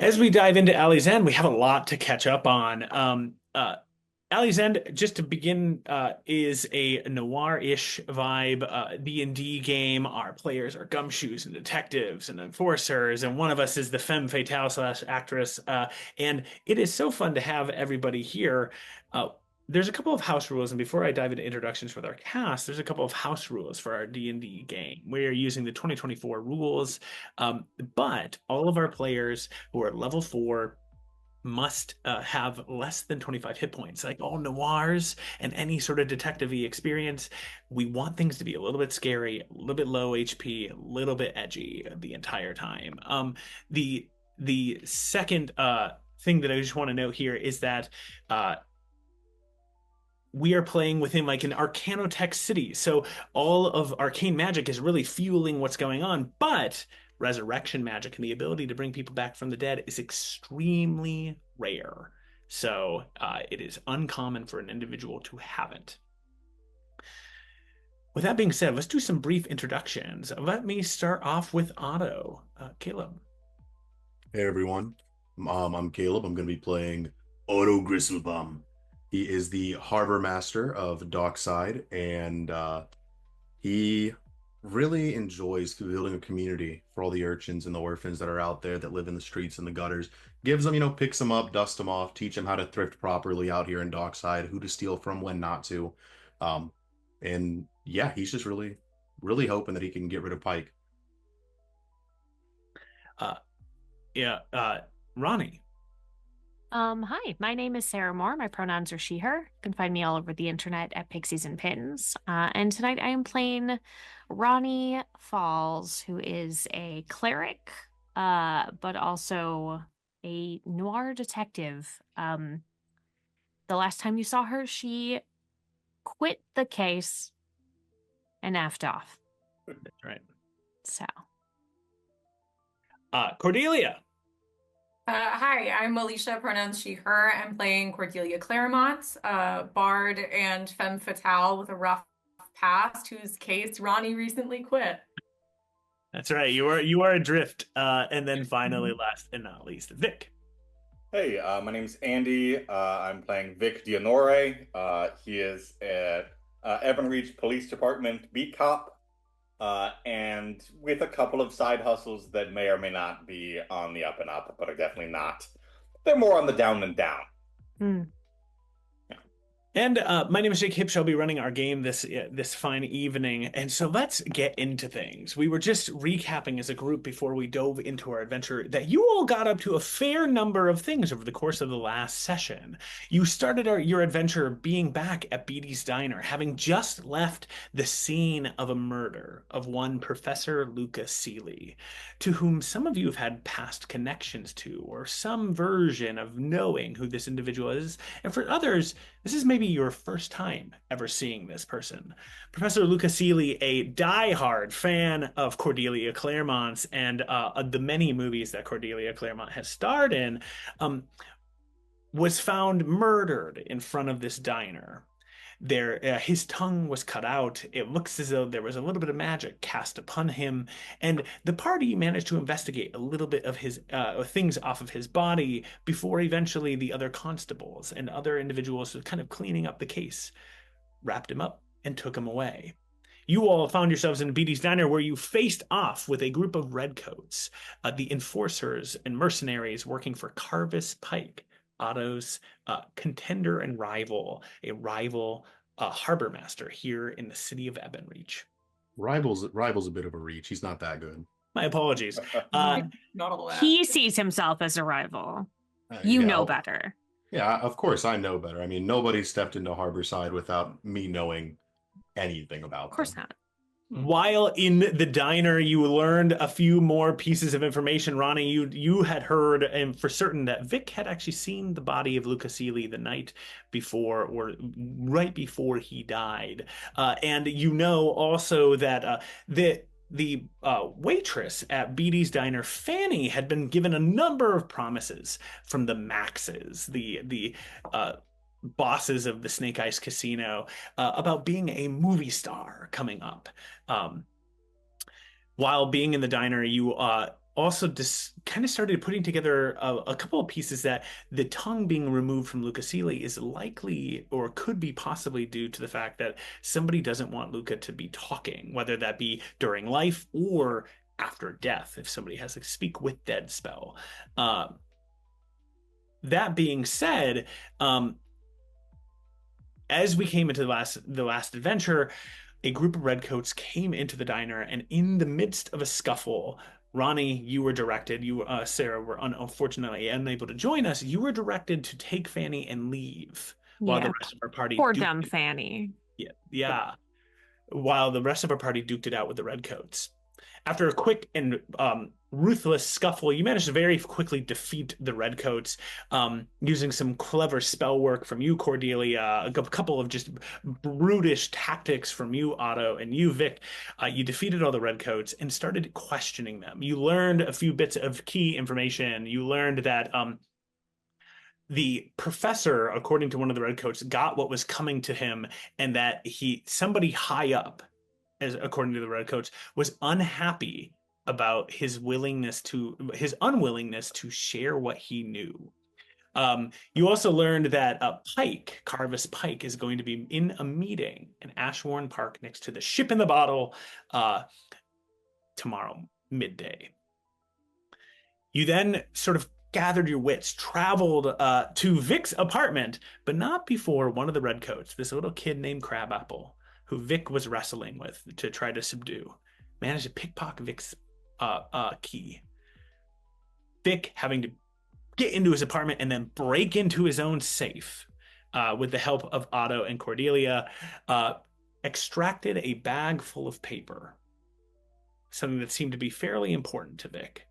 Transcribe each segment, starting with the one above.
As we dive into Alley's End, we have a lot to catch up on. Alley's End, just to begin, is a noir-ish vibe D&D game. Our players are gumshoes and detectives and enforcers, and one of us is the femme fatale slash actress. And it is so fun to have everybody here. Uh, there's a couple of house rules, and before I dive into introductions with our cast, there's a couple of house rules for our D&D game. We are using the 2024 rules, but all of our players who are level 4 must have less than 25 hit points. Like all noirs and any sort of detective-y experience, we want things to be a little bit scary, a little bit low HP, a little bit edgy the entire time. The second thing that I just want to note here is that uh, we are playing within like an arcanotech city. So all of arcane magic is really fueling what's going on, but resurrection magic and the ability to bring people back from the dead is extremely rare. So it is uncommon for an individual to have it. With that being said, let's do some brief introductions. Let me start off with Otto. Caleb. Hey everyone, I'm Caleb. I'm going to be playing Otto Grisselbaum. He is the harbor master of Dockside, and he really enjoys building a community for all the urchins and the orphans that are out there that live in the streets and the gutters. Gives them, picks them up, dusts them off, teach them how to thrift properly out here in Dockside, who to steal from, when not to. Um, and yeah, he's just really, really hoping that he can get rid of Pike. Uh, yeah, Ronnie. Hi, my name is Sarah Moore. My pronouns are she, her. You can find me all over the internet at Pixies and Pittons. And tonight I am playing Ronnie Falls, who is a cleric, but also a noir detective. The last time you saw her, she quit the case and effed off. That's right. So, Cordelia. Hi, I'm Alicia, pronouns she, her. I'm playing Cordelia Claremont, bard and femme fatale with a rough past, whose case Ronnie recently quit. That's right. You are adrift. And then finally, last and not least, Vic. Hey, my name's Andy. I'm playing Vic Dionore. He is a Evan Reach Police Department beat cop, and with a couple of side hustles that may or may not be on the up and up, but are definitely not. They're more on the down and down. hmm. And my name is Jake Hipsch. I'll be running our game this fine evening. And so let's get into things. We were just recapping as a group before we dove into our adventure that you all got up to a fair number of things over the course of the last session. You started your adventure being back at Beatty's Diner, having just left the scene of a murder of one Professor Luca Seeley, to whom some of you have had past connections to, or some version of knowing who this individual is. And for others, this is maybe your first time ever seeing this person. Professor Luca Seeley, a die-hard fan of Cordelia Claremont's and the many movies that Cordelia Claremont has starred in, was found murdered in front of this diner. His tongue was cut out. It looks as though there was a little bit of magic cast upon him, and the party managed to investigate a little bit of his things off of his body before eventually the other constables and other individuals were kind of cleaning up the case, wrapped him up, and took him away. You all found yourselves in Beatty's Diner where you faced off with a group of redcoats, the enforcers and mercenaries working for Carvis Pike, Otto's contender and rival harbor master here in the city of Ebonreach. Rival's a bit of a reach. He's not that good. My apologies. Not all that. He sees himself as a rival. You Yeah, know better. Yeah, of course I know better. I mean, nobody stepped into Harborside without me knowing anything about Of course them. not. While in the diner, you learned a few more pieces of information. Ronnie, you had heard and for certain that Vic had actually seen the body of Luca Seeley the night before, or right before he died. And you know also that the waitress at Beatty's Diner, Fanny, had been given a number of promises from the Maxes, the bosses of the Snake Ice Casino, about being a movie star coming up. While being in the diner, you also kind of started putting together a couple of pieces that the tongue being removed from Luca Sealy is likely or could be possibly due to the fact that somebody doesn't want Luca to be talking, whether that be during life or after death, if somebody has a speak with dead spell. Uh, that being said, as we came into the last adventure, a group of redcoats came into the diner, and in the midst of a scuffle, Ronnie, you were directed. You, Sarah, were unfortunately unable to join us. You were directed to take Fanny and leave while the Yeah, rest of our party poor duked dumb it. Fanny. Yeah, yeah. While the rest of our party duked it out with the redcoats. After a quick and ruthless scuffle, you managed to very quickly defeat the Redcoats using some clever spell work from you, Cordelia, a couple of just brutish tactics from you, Otto, and you, Vic. You defeated all the Redcoats and started questioning them. You learned a few bits of key information. You learned that the professor, according to one of the Redcoats, got what was coming to him, and that somebody high up, as according to the Redcoats, was unhappy about his unwillingness to share what he knew. You also learned that Carvis Pike, is going to be in a meeting in Ashbourne Park next to the Ship in the Bottle tomorrow midday. You then sort of gathered your wits, traveled to Vic's apartment, but not before one of the Redcoats, this little kid named Crabapple, who Vic was wrestling with to try to subdue, managed to pickpocket Vic's key. Vic, having to get into his apartment and then break into his own safe with the help of Otto and Cordelia, extracted a bag full of paper, something that seemed to be fairly important to Vic.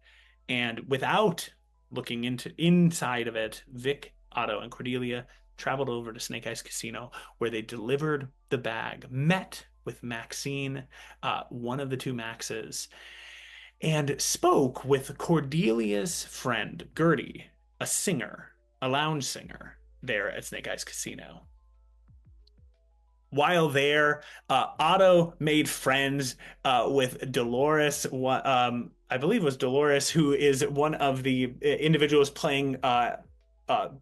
And without looking inside of it, Vic, Otto, and Cordelia traveled over to Snake Eyes Casino, where they delivered the bag, met with Maxine, one of the two Maxes, and spoke with Cordelia's friend, Gertie, a singer, a lounge singer there at Snake Eyes Casino. While there, Otto made friends with Dolores. I believe it was Dolores, who is one of the individuals playing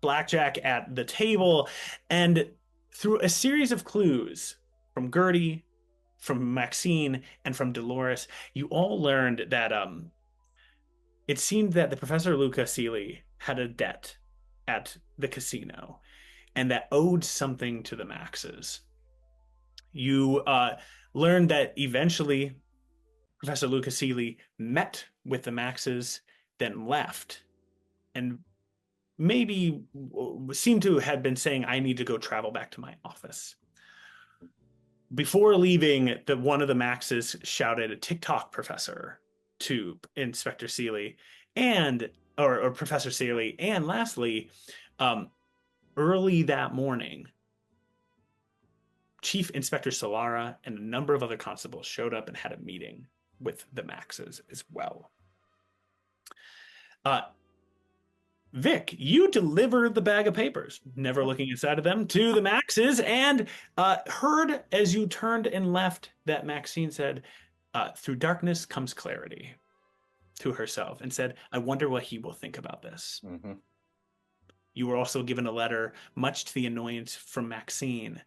blackjack at the table. And through a series of clues from Gertie, from Maxine, and from Dolores, you all learned that it seemed that the Professor Luca Sealy had a debt at the casino, and that owed something to the Maxes. You learned that eventually Professor Luca Sealy met with the Maxes, then left, and maybe seemed to have been saying, I need to go travel back to my office. Before leaving, one of the Maxes shouted a TikTok professor to Inspector Sealy or Professor Sealy. And lastly, early that morning, Chief Inspector Solara and a number of other constables showed up and had a meeting with the Maxes as well. Vic, you delivered the bag of papers, never looking inside of them, to the Maxes, and heard as you turned and left that Maxine said, through darkness comes clarity, to herself, and said, I wonder what he will think about this. Mm-hmm. You were also given a letter, much to the annoyance from Maxine,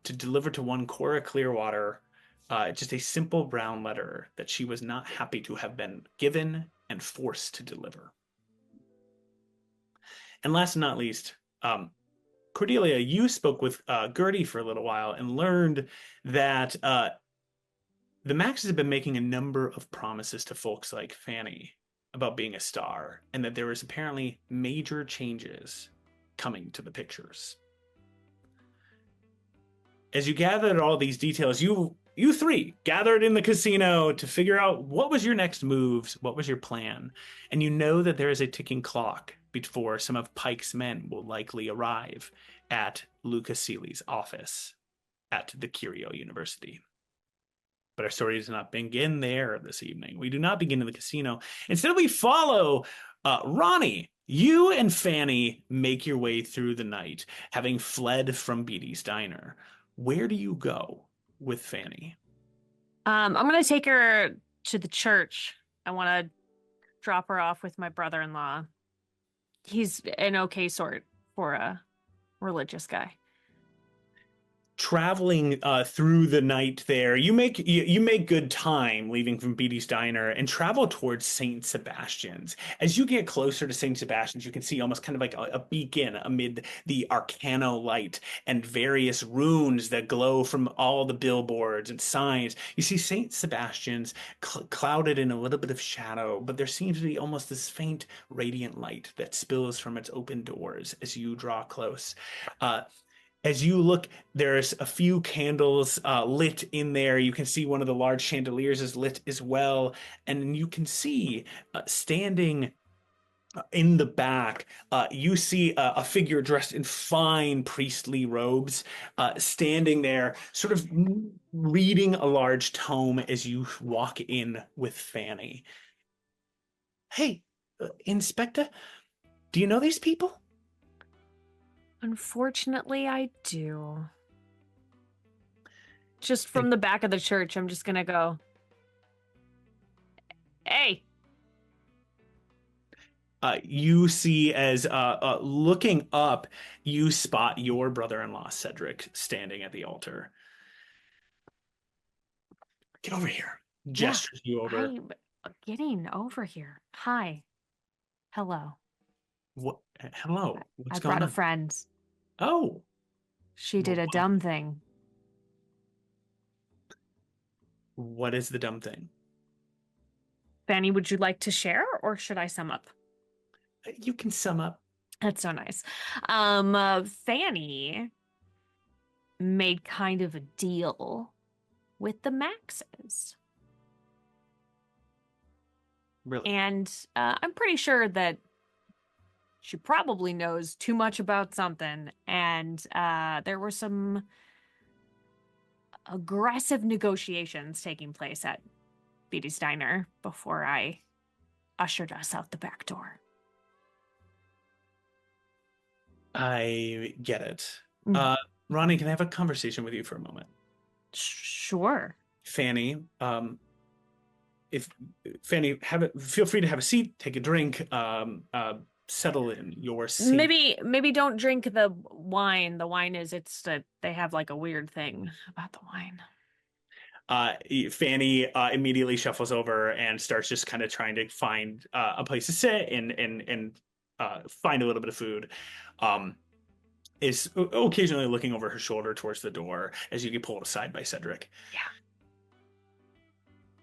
to deliver to one Cora Clearwater, just a simple brown letter that she was not happy to have been given and forced to deliver. And last but not least, Cordelia, you spoke with Gertie for a little while and learned that the Maxes have been making a number of promises to folks like Fanny about being a star, and that there was apparently major changes coming to the pictures. As you gathered all these details, you three gathered in the casino to figure out what was your next moves, what was your plan. And you know that there is a ticking clock before some of Pike's men will likely arrive at Luca Sealy's office at the Curio University. But our story does not begin there this evening. We do not begin in the casino. Instead, we follow Ronnie. You and Fanny make your way through the night, having fled from Beatty's Diner. Where do you go with Fanny? I'm gonna take her to the church. I want to drop her off with my brother-in-law. He's an okay sort for a religious guy. Traveling through the night there, you make good time leaving from Beatty's Diner and travel towards Saint Sebastian's. As you get closer to Saint Sebastian's, you can see almost kind of like a beacon amid the Arcano light and various runes that glow from all the billboards and signs. You see Saint Sebastian's clouded in a little bit of shadow, but there seems to be almost this faint radiant light that spills from its open doors as you draw close. As you look, there's a few candles lit in there. You can see one of the large chandeliers is lit as well. And you can see standing in the back, you see a figure dressed in fine priestly robes standing there, sort of reading a large tome as you walk in with Fanny. Hey, Inspector, do you know these people? Unfortunately, I do. Just from the back of the church, I'm just gonna go, hey. You see as looking up, you spot your brother-in-law, Cedric, standing at the altar. Get over here. Gestures you over. I'm getting over here. Hi. Hello. What? Hello. What's I going brought on? a friend. Oh. She did a dumb thing. What is the dumb thing? Fanny, would you like to share or should I sum up? You can sum up. That's so nice. Fanny made kind of a deal with the Maxes. Really? And I'm pretty sure that she probably knows too much about something. And there were some aggressive negotiations taking place at Beatty's Diner before I ushered us out the back door. I get it. Mm. Ronnie, can I have a conversation with you for a moment? Sure. Fanny, if Fanny, feel free to have a seat, take a drink, settle in your seat. Maybe don't drink the wine. The wine is they have like a weird thing about the wine. Fanny immediately shuffles over and starts just kind of trying to find a place to sit and find a little bit of food. Is occasionally looking over her shoulder towards the door as you get pulled aside by Cedric.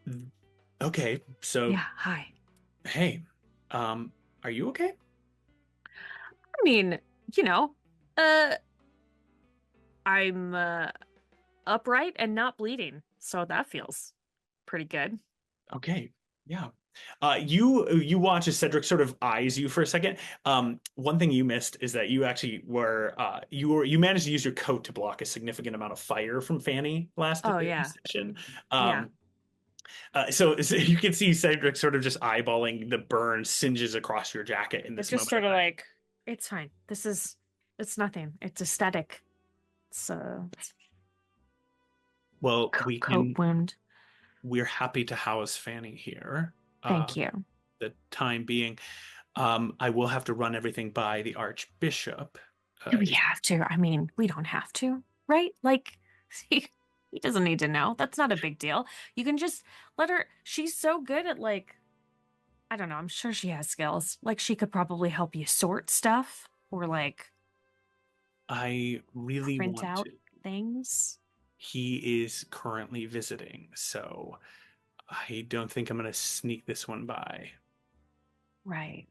Yeah. Okay, so yeah. Hi. Hey, are you okay? I mean, I'm upright and not bleeding, so that feels pretty good. Okay, yeah. You watch as Cedric sort of eyes you for a second. One thing you missed is that you actually you managed to use your coat to block a significant amount of fire from Fanny last session. So you can see Cedric sort of just eyeballing the burn singes across your jacket in this it's just moment. Sort of like, it's fine. It's nothing. It's aesthetic. It's well, coat wound. We're happy to house Fanny here. Thank you. The time being, I will have to run everything by the Archbishop. Do we have to? I mean, we don't have to, right? Like, he doesn't need to know. That's not a big deal. You can just let her. She's so good at, like, I don't know. I'm sure she has skills. Like, she could probably help you sort stuff or, like, I really print want out to. things. He is currently visiting, so I don't think I'm going to sneak this one by. Right.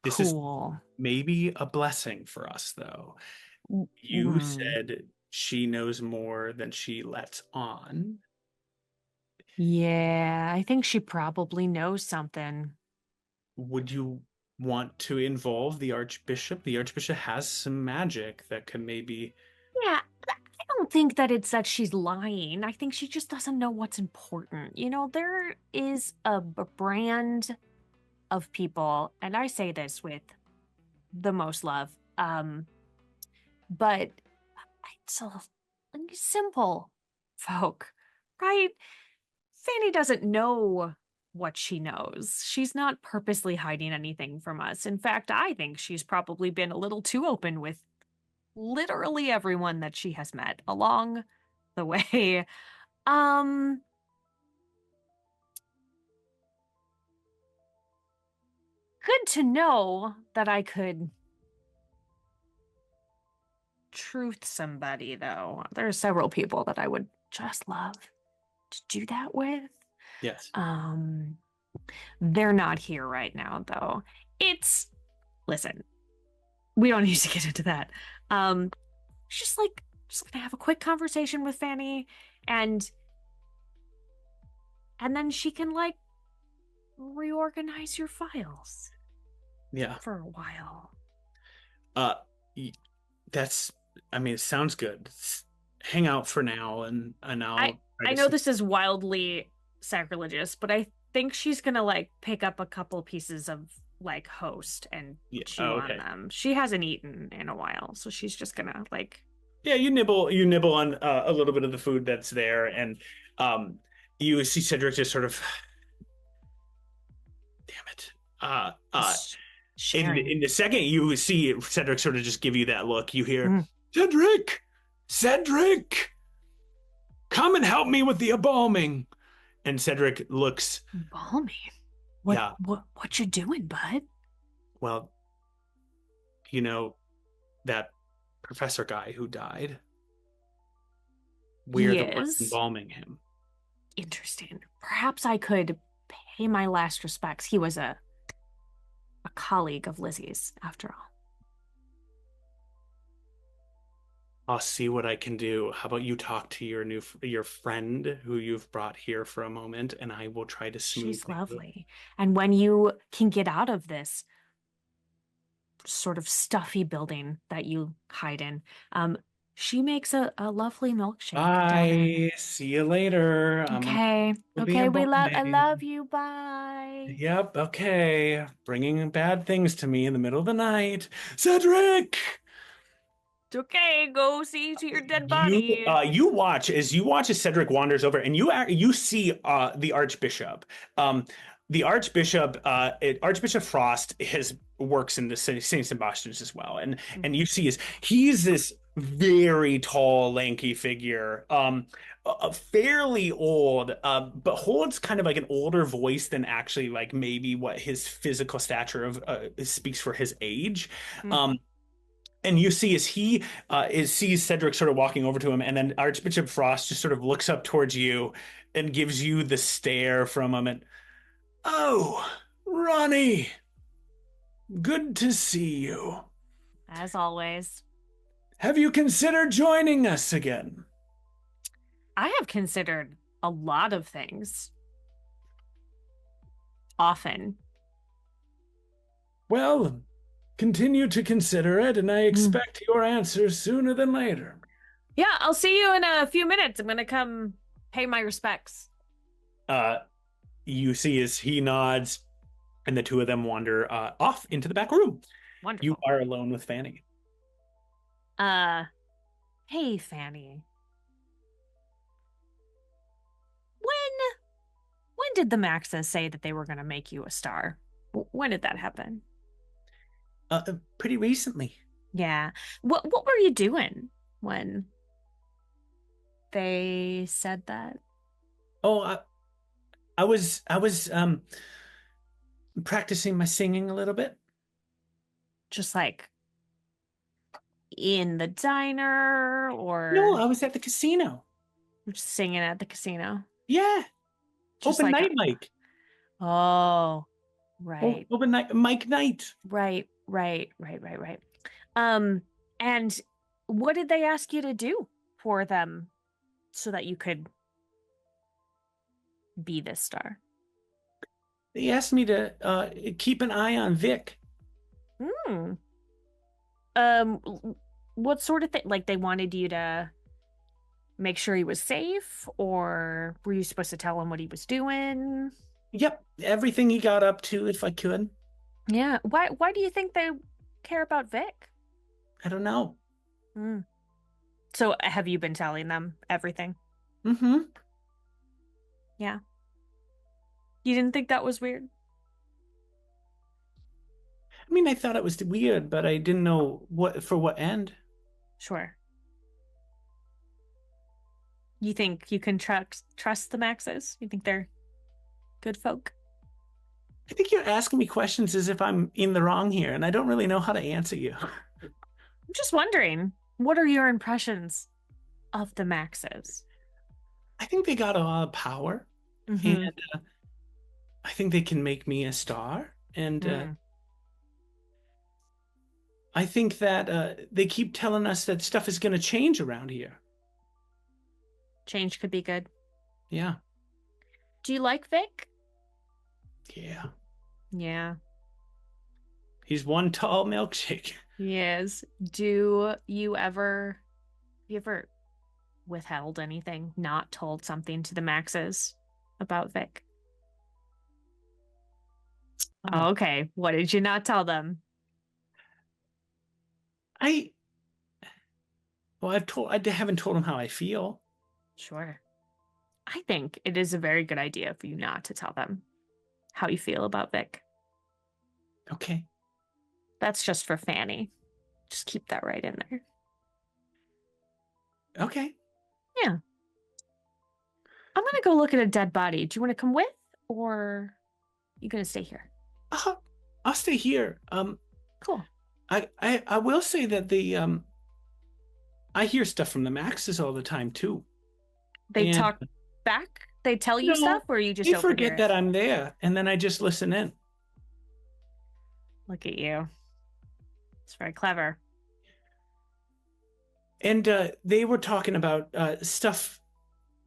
This cool. is maybe a blessing for us, though. You said she knows more than she lets on. Yeah, I think she probably knows something. Would you want to involve the Archbishop? The Archbishop has some magic that could maybe... Yeah, I don't think that it's that she's lying. I think she just doesn't know what's important. There is a brand of people, and I say this with the most love, but it's a simple folk, right? Fanny doesn't know what she knows. She's not purposely hiding anything from us. In fact, I think she's probably been a little too open with literally everyone that she has met along the way. Good to know that I could truth somebody, though. There are several people that I would just love to do that with. Yes. They're not here right now, though. Listen, we don't need to get into that. Just gonna have a quick conversation with Fanny, and then she can reorganize your files. Yeah. For a while. It sounds good. Hang out for now, and I know this is wildly sacrilegious, but I think she's gonna pick up a couple pieces of host and chew on them. She hasn't eaten in a while, so she's just gonna Yeah, you nibble on a little bit of the food that's there, and you see Cedric just sort of, damn it. In the second you see Cedric sort of just give you that look, you hear, Cedric, come and help me with the embalming. And Cedric looks. Embalming? What you doing, bud? Well, you know that professor guy who died? We're the ones embalming him. Interesting. Perhaps I could pay my last respects. He was a colleague of Lizzie's, after all. I'll see what I can do. How about you talk to your friend who you've brought here for a moment, and I will try to smooth. She's lovely. And when you can get out of this sort of stuffy building that you hide in, she makes a lovely milkshake. Bye. See you later. Okay. I love you. Bye. Yep. Okay. Bringing bad things to me in the middle of the night. Cedric! It's okay. Go see to your dead body. You watch as Cedric wanders over, and you see the Archbishop. The Archbishop, Archbishop Frost, works in the St. Sebastian's as well, and you see he's this very tall, lanky figure, fairly old, but holds kind of like an older voice than actually maybe what his physical stature of speaks for his age. And you see as he sees Cedric sort of walking over to him, and then Archbishop Frost just sort of looks up towards you and gives you the stare for a moment. Oh, Ronnie, good to see you. As always. Have you considered joining us again? I have considered a lot of things. Often. Well, continue to consider it, and I expect your answers sooner than later. Yeah, I'll see you in a few minutes. I'm going to come pay my respects. You see as he nods, and the two of them wander off into the back room. Wonderful. You are alone with Fanny. Hey, Fanny. When did the Maxas say that they were going to make you a star? When did that happen? Pretty recently. Yeah. What were you doing when they said that? Oh, I was practicing my singing a little bit. Just in the diner, or no, I was at the casino. Just singing at the casino. Yeah. Just open night mic. Oh, right. Open night mic night. Right. And what did they ask you to do for them so that you could be this star? They asked me to keep an eye on Vic. What sort of thing? They wanted you to make sure he was safe, or were you supposed to tell him what he was doing? Yep, everything he got up to, if I could. Yeah. Why do you think they care about Vic? I don't know. So have you been telling them everything? Mm-hmm. Yeah. You didn't think that was weird? I mean, I thought it was weird, but I didn't know for what end. Sure. You think you can trust the Maxes? You think they're good folk? I think you're asking me questions as if I'm in the wrong here, and I don't really know how to answer you. I'm just wondering, what are your impressions of the Maxes? I think they got a lot of power, Mm-hmm. and I think they can make me a star. And I think that they keep telling us that stuff is going to change around here. Change could be good. Yeah. Do you like Vic? Yeah. Yeah. He's one tall milkshake. Yes. Have you ever withheld anything, not told something to the Maxes about Vic? Oh, okay. What did you not tell them? I haven't told him how I feel. Sure. I think it is a very good idea for you not to tell them how you feel about Vic. Okay. That's just for Fanny. Just keep that right in there. Okay. Yeah. I'm gonna go look at a dead body. Do you want to come with, or you gonna stay here? I'll stay here. Cool. I will say that I hear stuff from the Maxes all the time too. They And talk back? They tell you No, stuff, or you just they overhear forget it? that I'm there, and then I just listen in. Look at you. It's very clever. And they were talking about stuff,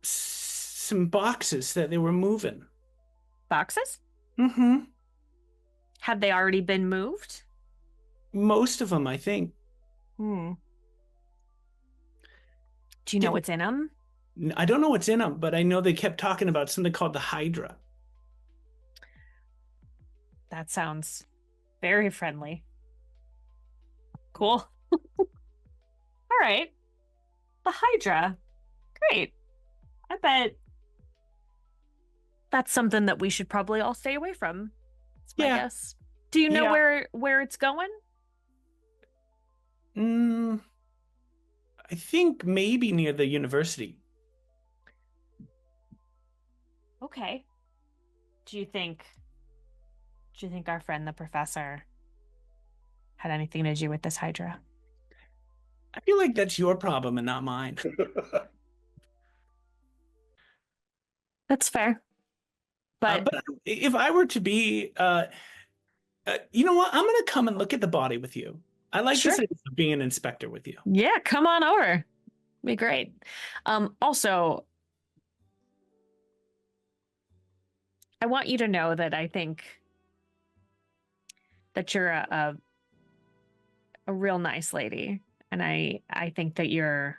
some boxes that they were moving. Boxes? Mm-hmm. Have they already been moved? Most of them, I think. Do you know what's in them? I don't know what's in them, but I know they kept talking about something called the Hydra. That sounds very friendly. Cool. All right. The Hydra. Great. I bet that's something that we should probably all stay away from. That's my guess. Do you know where it's going? I think maybe near the university. Okay. Do you think our friend the professor had anything to do with this Hydra? I feel like that's your problem and not mine. That's fair. But if I were to be, you know what? I'm going to come and look at the body with you. I like Sure. this idea of being an inspector with you. Yeah, come on over. Be great. Also, I want you to know that I think that you're a real nice lady, and I think that you're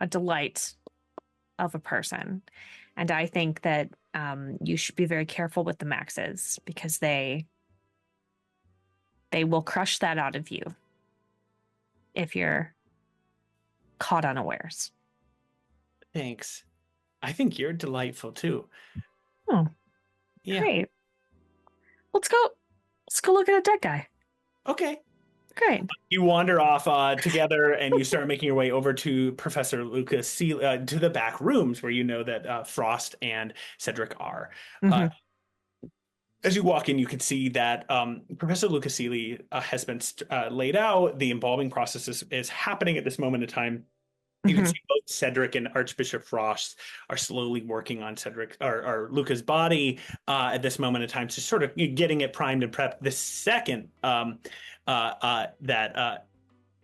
a delight of a person, and I think that you should be very careful with the Maxes, because they will crush that out of you if you're caught unawares. Thanks. I think you're delightful too. Oh, yeah. Great. Let's go look at a dead guy. Okay. Great. You wander off together, and you start making your way over to Professor Luca to the back rooms where you know that Frost and Cedric are. Mm-hmm. As you walk in, you can see that Professor Luca Seeley has been laid out. The embalming process is happening at this moment in time. You can see both Cedric and Archbishop Frost are slowly working on Cedric or Luca's body at this moment in time, just sort of getting it primed and prepped. The second that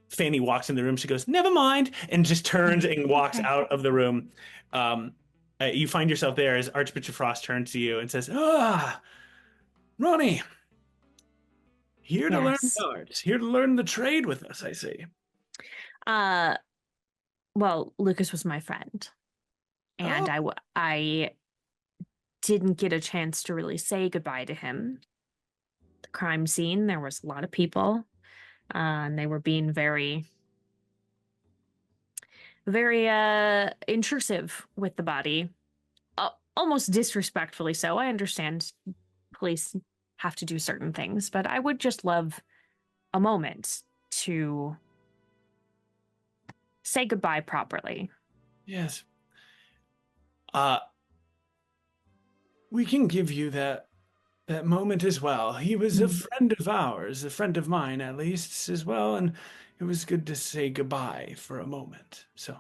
Fanny walks in the room, she goes, "Never mind," and just turns and walks out of the room. You find yourself there as Archbishop Frost turns to you and says, Ronnie, here to learn arts, here to learn the trade with us, I see. Well, Lucas was my friend, and I didn't get a chance to really say goodbye to him. The crime scene, there was a lot of people, and they were being very, very intrusive with the body. almost disrespectfully so. I understand police have to do certain things, but I would just love a moment to say goodbye properly. Yes. We can give you that moment as well. He was a friend of ours, a friend of mine at least as well, and it was good to say goodbye for a moment. So,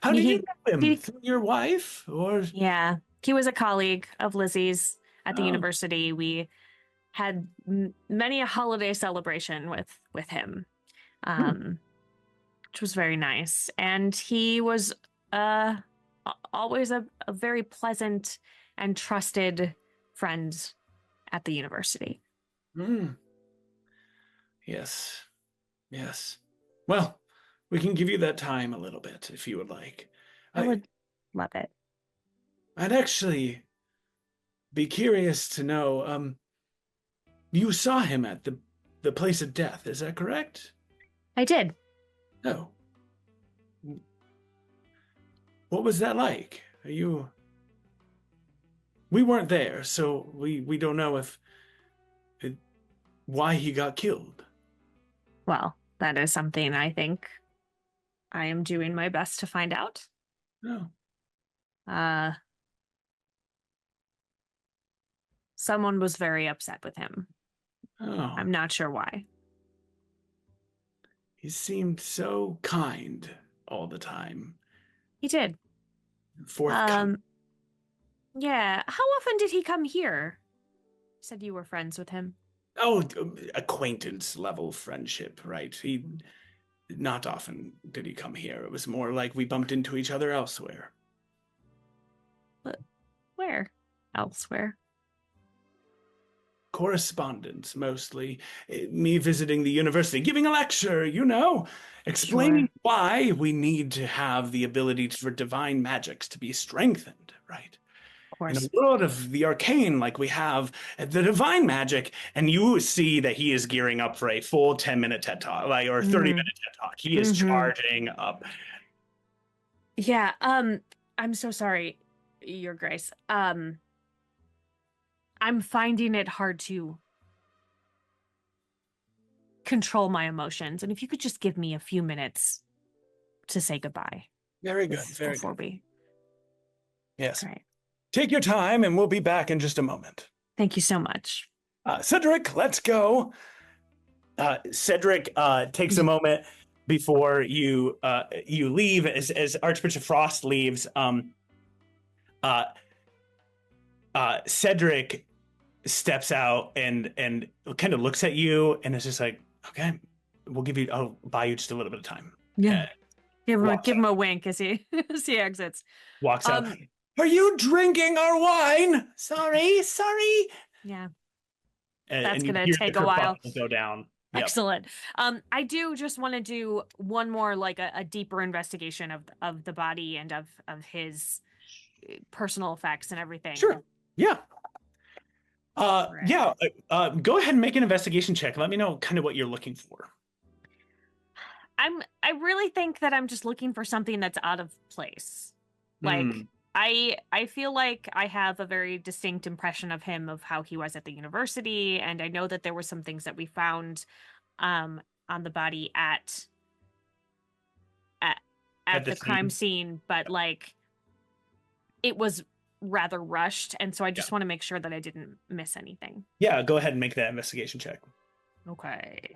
how did you know him? Through your wife, or? Yeah, he was a colleague of Lizzie's at the Oh. university. We had many a holiday celebration with him, which was very nice. And he was always a very pleasant and trusted friend at the university. Yes. Yes. Well, we can give you that time a little bit if you would like. I would love it. I'd actually be curious to know, you saw him at the place of death, is that correct? I did. Oh. What was that like? We weren't there, so we don't know why he got killed. Well, that is something I think I am doing my best to find out. Oh. Someone was very upset with him. Oh. I'm not sure why. He seemed so kind all the time. He did. Forthcoming. Yeah. How often did he come here? You said you were friends with him. Oh, acquaintance level friendship, right? Not often did he come here. It was more like we bumped into each other elsewhere. But where? Elsewhere. Correspondence, mostly. Me visiting the university, giving a lecture, explaining why we need to have the ability for divine magics to be strengthened, right? Of course. In a world of the arcane, like we have the divine magic, and you see that he is gearing up for a full 10-minute TED Talk, or 30-minute TED Talk. He is charging up. Yeah, I'm so sorry, Your Grace. I'm finding it hard to control my emotions, and if you could just give me a few minutes to say goodbye. Very good, very before good. we... Yes. Great. Take your time, and we'll be back in just a moment. Thank you so much. Cedric, let's go. Cedric takes a moment before you leave. As Archbishop Frost leaves, Cedric steps out and kind of looks at you and is just like, okay, I'll buy you just a little bit of time. Yeah. Give him a wink as he exits. Walks out. Are you drinking our wine? Sorry. Yeah. That's gonna take a while. Go down. Yep. Excellent. I do just want to do one more, like a deeper investigation of the body and of his personal effects and everything. Sure. Yeah. Right. Yeah. Go ahead and make an investigation check. Let me know kind of what you're looking for. I really think that I'm just looking for something that's out of place. Like I feel like I have a very distinct impression of him, of how he was at the university, and I know that there were some things that we found on the body at the crime scene, but like it was rather rushed, and so I just want to make sure that I didn't miss anything. Yeah, go ahead and make that investigation check. Okay.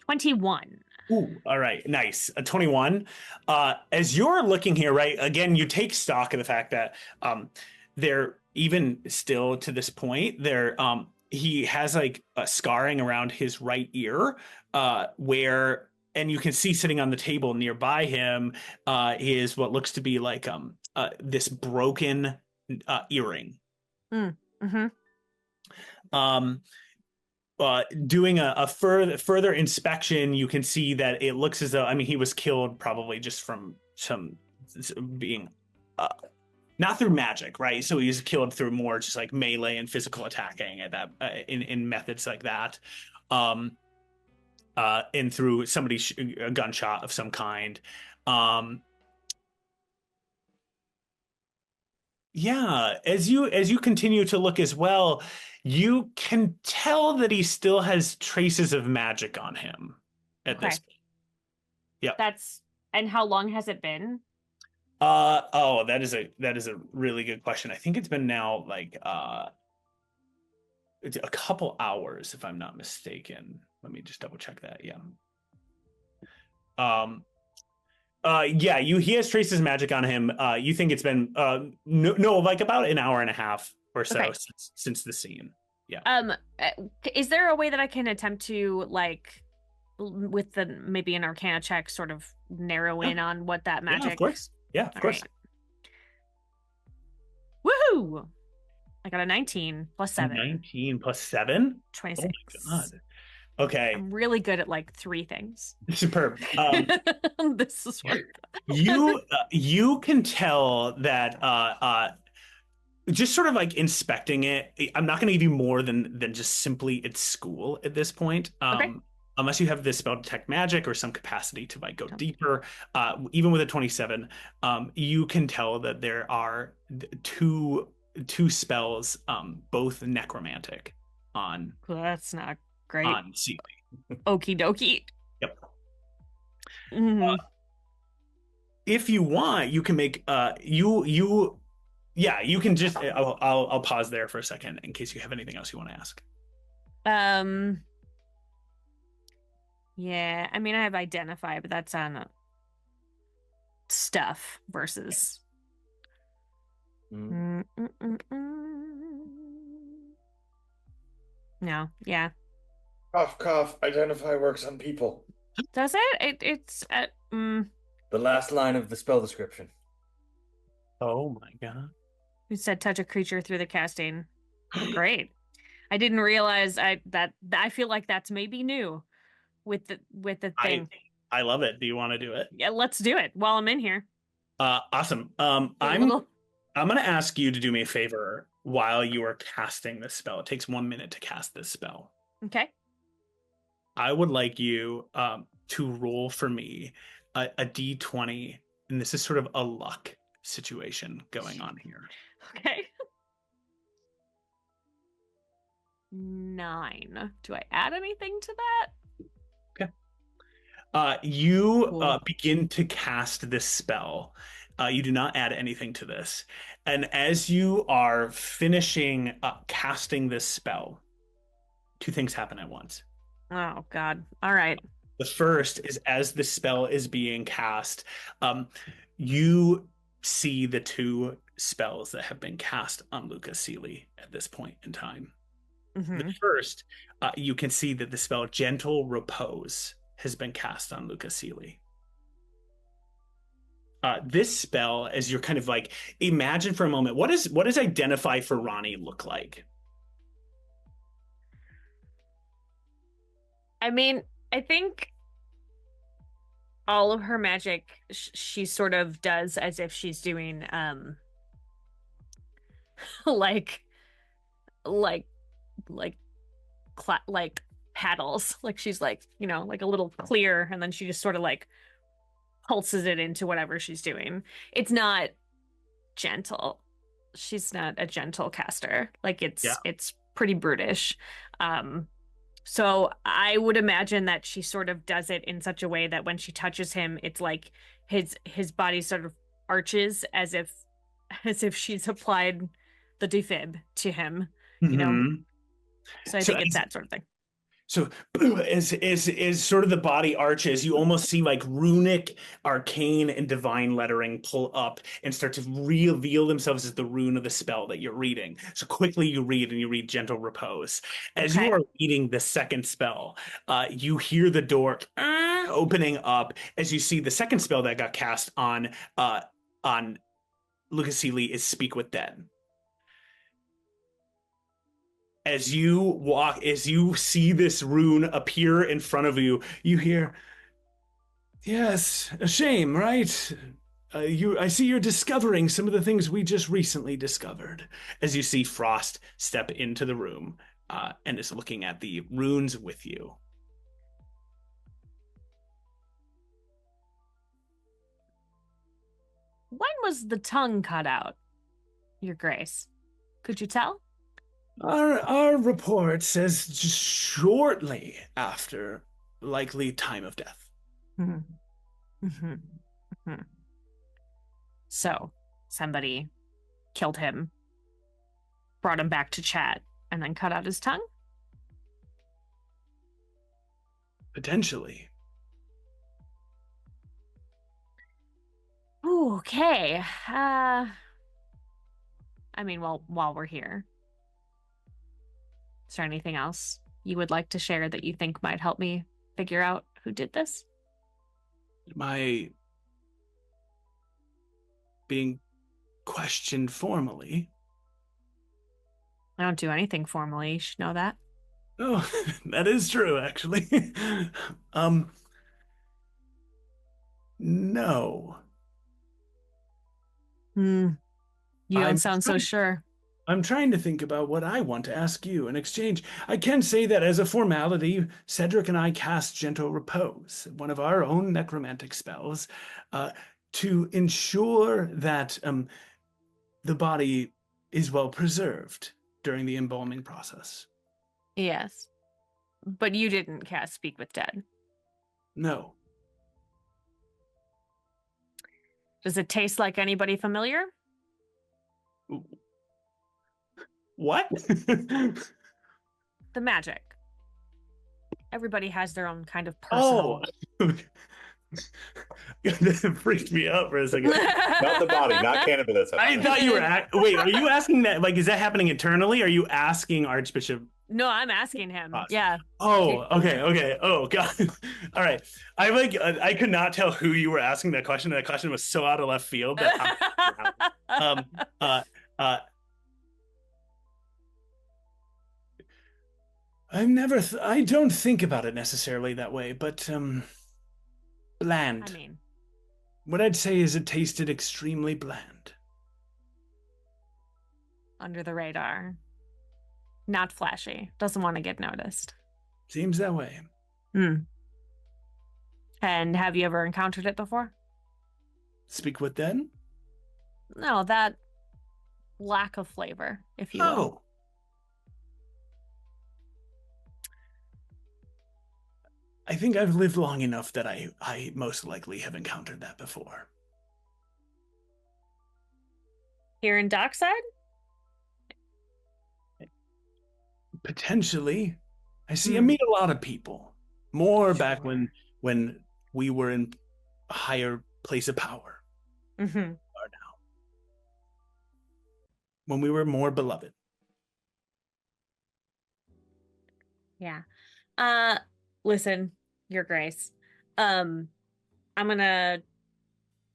21. Ooh, all right, nice. A 21. As you're looking here, right, again, you take stock of the fact that they're even still to this point, he has like a scarring around his right ear, where, and you can see sitting on the table nearby him is what looks to be like this broken earring. Doing a further inspection, you can see that it looks as though, he was killed probably just from some being not through magic, right? So he was killed through more just like melee and physical attacking at that in methods like that, and through a gunshot of some kind. Yeah, as you continue to look as well, you can tell that he still has traces of magic on him at this Okay. point. Yep. And how long has it been? Oh, that is a really good question. I think it's been now like it's a couple hours, if I'm not mistaken. Let me just double check that. Yeah. Um, yeah, he has traces of magic on him. You think it's been no, like about an hour and a half or so Okay. since the scene. Yeah. Uh, is there a way that I can attempt to like with the maybe an Arcana check, sort of narrow in on what that Yeah, of magic? course. Yeah, of All course. right. Woohoo! I got a 19 plus 7. 19 plus 7? 26. Oh my God. Okay. I'm really good at like 3 things. Superb. This is what You can tell that just sort of like inspecting it. I'm not going to give you more than just simply its school at this point. Okay. Unless you have this spell detect magic or some capacity to like go deeper. Even with a 27, you can tell that there are two spells, both necromantic on Well, that's not great. on Sealy. Okie dokie. Yep. Mhm. If you want, you can make you can just I'll pause there for a second in case you have anything else you want to ask. Yeah, I mean I have identify, but that's on stuff versus No, yeah. Cough, cough. Identify works on people. Does it? It's The last line of the spell description. Oh my God. You said touch a creature through the casting. Great. I didn't realize that I feel like that's maybe new with the thing. I love it. Do you want to do it? Yeah, let's do it while I'm in here. Awesome. I'm going to ask you to do me a favor while you are casting this spell. It takes 1 minute to cast this spell. Okay. I would like you to roll for me a d20, and this is sort of a luck situation going on here. Okay. 9. Do I add anything to that? Okay. You Cool. begin to cast this spell. You do not add anything to this. And as you are finishing casting this spell, 2 things happen at once. Oh, God. All right. The first is as the spell is being cast, you see the 2 spells that have been cast on Luca Sealy at this point in time. The first, you can see that the spell Gentle Repose has been cast on Luca Sealy. This spell, as you're kind of like, imagine for a moment, what does Identify for Ronnie look like? I mean, I think all of her magic she sort of does as if she's doing like like like like paddles, like she's like, you know, like a little clear, and then she just sort of like pulses it into whatever she's doing. It's not gentle. She's not a gentle caster. Like it's pretty brutish. So I would imagine that she sort of does it in such a way that when she touches him, it's like his body sort of arches as if she's applied the defib to him, you know. So I think it's that sort of thing. So as sort of the body arches, you almost see like runic, arcane, and divine lettering pull up and start to reveal themselves as the rune of the spell that you're reading. So quickly you read Gentle Repose. As you are reading the second spell, you hear the door opening up as you see the second spell that got cast on Lucas Seeley is Speak with Dead. As you see this rune appear in front of you, you hear, "Yes, a shame, right? I see you're discovering some of the things we just recently discovered." As you see Frost step into the room and is looking at the runes with you. When was the tongue cut out? Your Grace. Could you tell? Our report says just shortly after likely time of death. So, somebody killed him, brought him back to chat, and then cut out his tongue? Potentially. Okay. I mean, well, while we're here, is there anything else you would like to share that you think might help me figure out who did this? Am I being questioned formally? I don't do anything formally. You should know that. Oh, that is true, actually. No. You don't I'm sound so sure. I'm trying to think about what I want to ask you in exchange. I can say that as a formality, Cedric and I cast Gentle Repose, one of our own necromantic spells, to ensure that the body is well preserved during the embalming process. Yes. But you didn't cast Speak with Dead. No. Does it taste like anybody familiar? What? The magic. Everybody has their own kind of personal... Oh! That freaked me out for a second. Not the body, not cannabis. I thought you were... Wait, are you asking that? Like, is that happening internally? Are you asking Archbishop? No, I'm asking him. Awesome. Yeah. Oh, okay. Oh, God. All right. I could not tell who you were asking that question. That question was so out of left field that I don't think about it necessarily that way, but bland. I mean, what I'd say is it tasted extremely bland. Under the radar. Not flashy. Doesn't want to get noticed. Seems that way. And have you ever encountered it before? Speak with then? No, that lack of flavor, if you will. Oh. I think I've lived long enough that I most likely have encountered that before. Here in Dockside? Potentially. I meet a lot of people. More back when we were in a higher place of power. Are now. When we were more beloved. Yeah. Listen, Your Grace. I'm gonna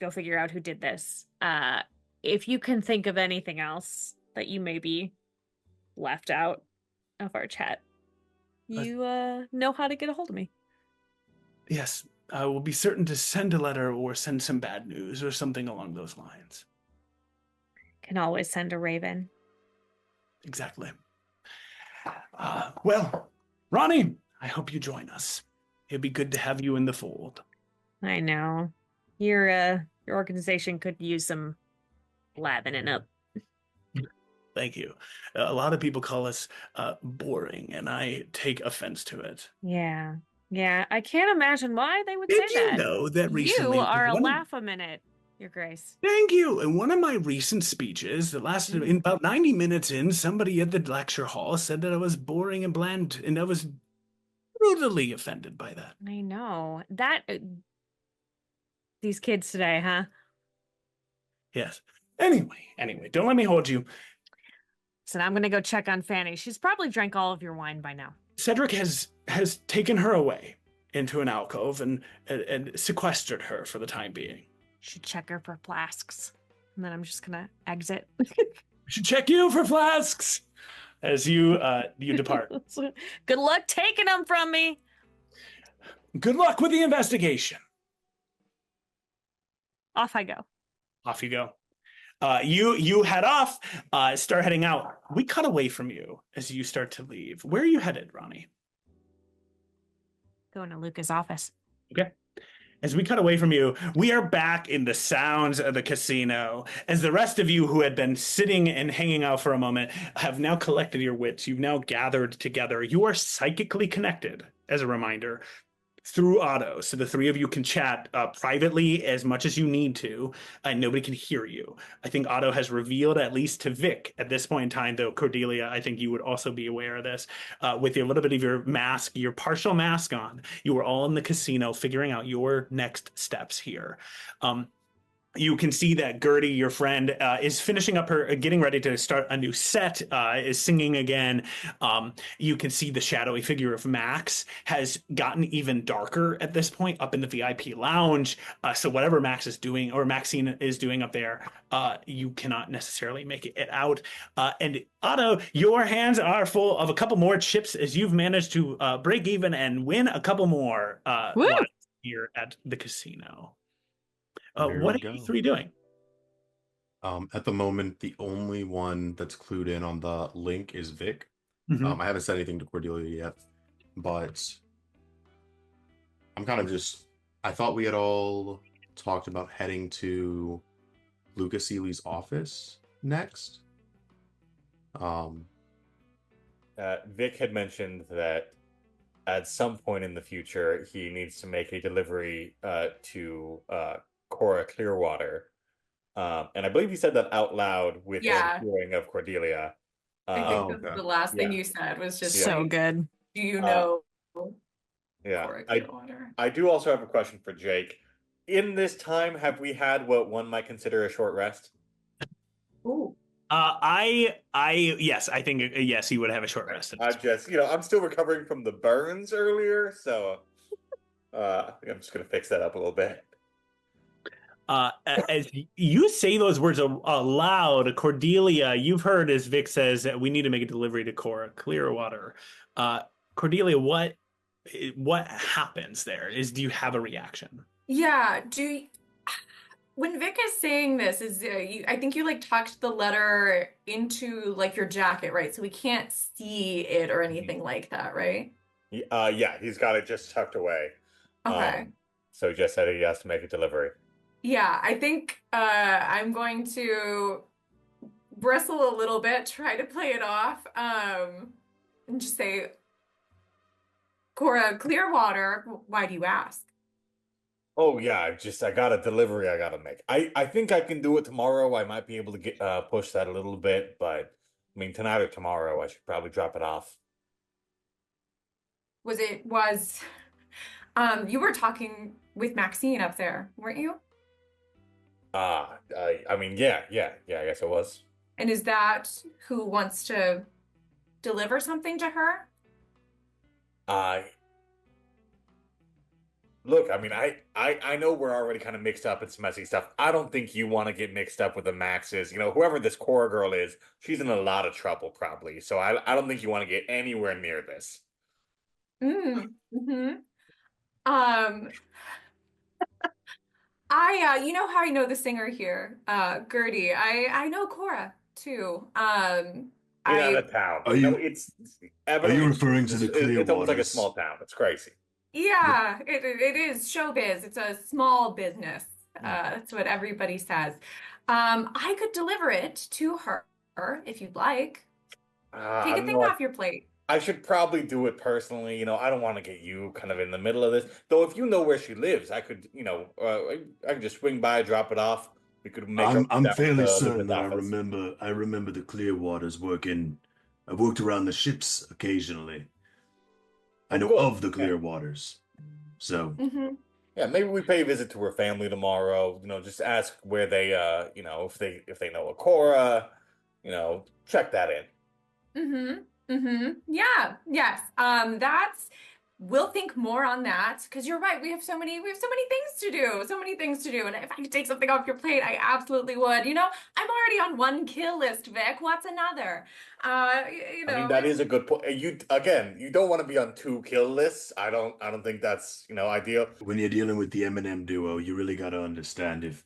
go figure out who did this. If you can think of anything else that you maybe left out of our chat, you know how to get a hold of me. Yes, I will be certain to send a letter or send some bad news or something along those lines. Can always send a raven. Exactly. Well, Ronnie, I hope you join us. It'd be good to have you in the fold. I know. Your organization could use some lavening up. Thank you. A lot of people call us boring, and I take offense to it. Yeah. I can't imagine why they would say that. Did you know that recently... You are a laugh a minute, Your Grace. Thank you. In one of my recent speeches that lasted in about 90 minutes in, somebody at the lecture hall said that I was boring and bland, and I was brutally offended by that. I know. That... These kids today, huh? Yes. Anyway, don't let me hold you. So now I'm going to go check on Fanny. She's probably drank all of your wine by now. Cedric has taken her away into an alcove and sequestered her for the time being. Should check her for flasks. And then I'm just going to exit. We should check you for flasks as you depart. Good luck taking them from me. Good luck with the investigation. Off I go. Off you go. You head off, start heading out. We cut away from you as you start to leave. Where are you headed, Ronnie? Going to Luca's office. Okay. As we cut away from you, we are back in the sounds of the casino. As the rest of you who had been sitting and hanging out for a moment have now collected your wits, you've now gathered together. You are psychically connected, as a reminder, through Otto. So the three of you can chat privately as much as you need to, and nobody can hear you. I think Otto has revealed, at least to Vic at this point in time, though, Cordelia, I think you would also be aware of this, with a little bit of your mask, your partial mask on, you were all in the casino figuring out your next steps here. You can see that Gertie, your friend, is finishing up her, getting ready to start a new set, is singing again. You can see the shadowy figure of Max has gotten even darker at this point up in the VIP lounge. So whatever Max is doing, or Maxine is doing up there, you cannot necessarily make it out. And Otto, your hands are full of a couple more chips as you've managed to break even and win a couple more here at the casino. What are you three doing? At the moment, the only one that's clued in on the link is Vic. Mm-hmm. I haven't said anything to Cordelia yet, but I'm kind of just... I thought we had all talked about heading to Luca Seeley's office next. Vic had mentioned that at some point in the future, he needs to make a delivery to Cora Clearwater. And I believe he said that out loud with the hearing of Cordelia. I think the last thing you said was just so good. Do you know Cora Clearwater? I do also have a question for Jake. In this time, have we had what one might consider a short rest? Ooh. Yes, I think yes, he would have a short rest. I just, I'm still recovering from the burns earlier, so I think I'm just gonna fix that up a little bit. As you say those words aloud, Cordelia, you've heard as Vic says that we need to make a delivery to Cora Clearwater. Cordelia, what happens there? Do you have a reaction? Yeah. When Vic is saying this, I think you tucked the letter into your jacket, right? So we can't see it or anything like that, right? Yeah, he's got it just tucked away. Okay. So he just said he has to make a delivery. Yeah, I think I'm going to bristle a little bit, try to play it off, and just say, Cora Clearwater, why do you ask? Oh yeah, I got a delivery I gotta make. I think I can do it tomorrow. I might be able to get push that a little bit, but I mean tonight or tomorrow I should probably drop it off. You were talking with Maxine up there, weren't you? I mean, yeah, I guess it was. And is that who wants to deliver something to her? Look, I mean, I know we're already kind of mixed up in some messy stuff. I don't think you want to get mixed up with the Maxes. Whoever this Cora girl is, she's in a lot of trouble, probably. So I don't think you want to get anywhere near this. Mm-hmm. You know how I know the singer here, Gertie. I know Cora too. Out of town. Are you referring to the Clearwaters? It's almost like a small town. It's crazy. Yeah, it is showbiz. It's a small business. That's what everybody says. I could deliver it to her if you'd like. Take a thing off your plate. I should probably do it personally. I don't want to get you kind of in the middle of this. Though, if you know where she lives, I could, I could just swing by, drop it off. We could make. I'm fairly certain that I remember the Clearwaters working. I've worked around the ships occasionally. I know of the Clearwaters, so. Mm-hmm. Yeah, maybe we pay a visit to her family tomorrow. Just ask where they, if they know a Cora, check that in. Mm-hmm. Mm-hmm. Yeah. Yes. We'll think more on that because you're right. We have so many things to do. And if I could take something off your plate, I absolutely would. I'm already on one kill list, Vic. What's another? I mean, that is a good point. You don't want to be on 2 kill lists. I don't think that's, ideal. When you're dealing with the M&M duo, you really got to understand if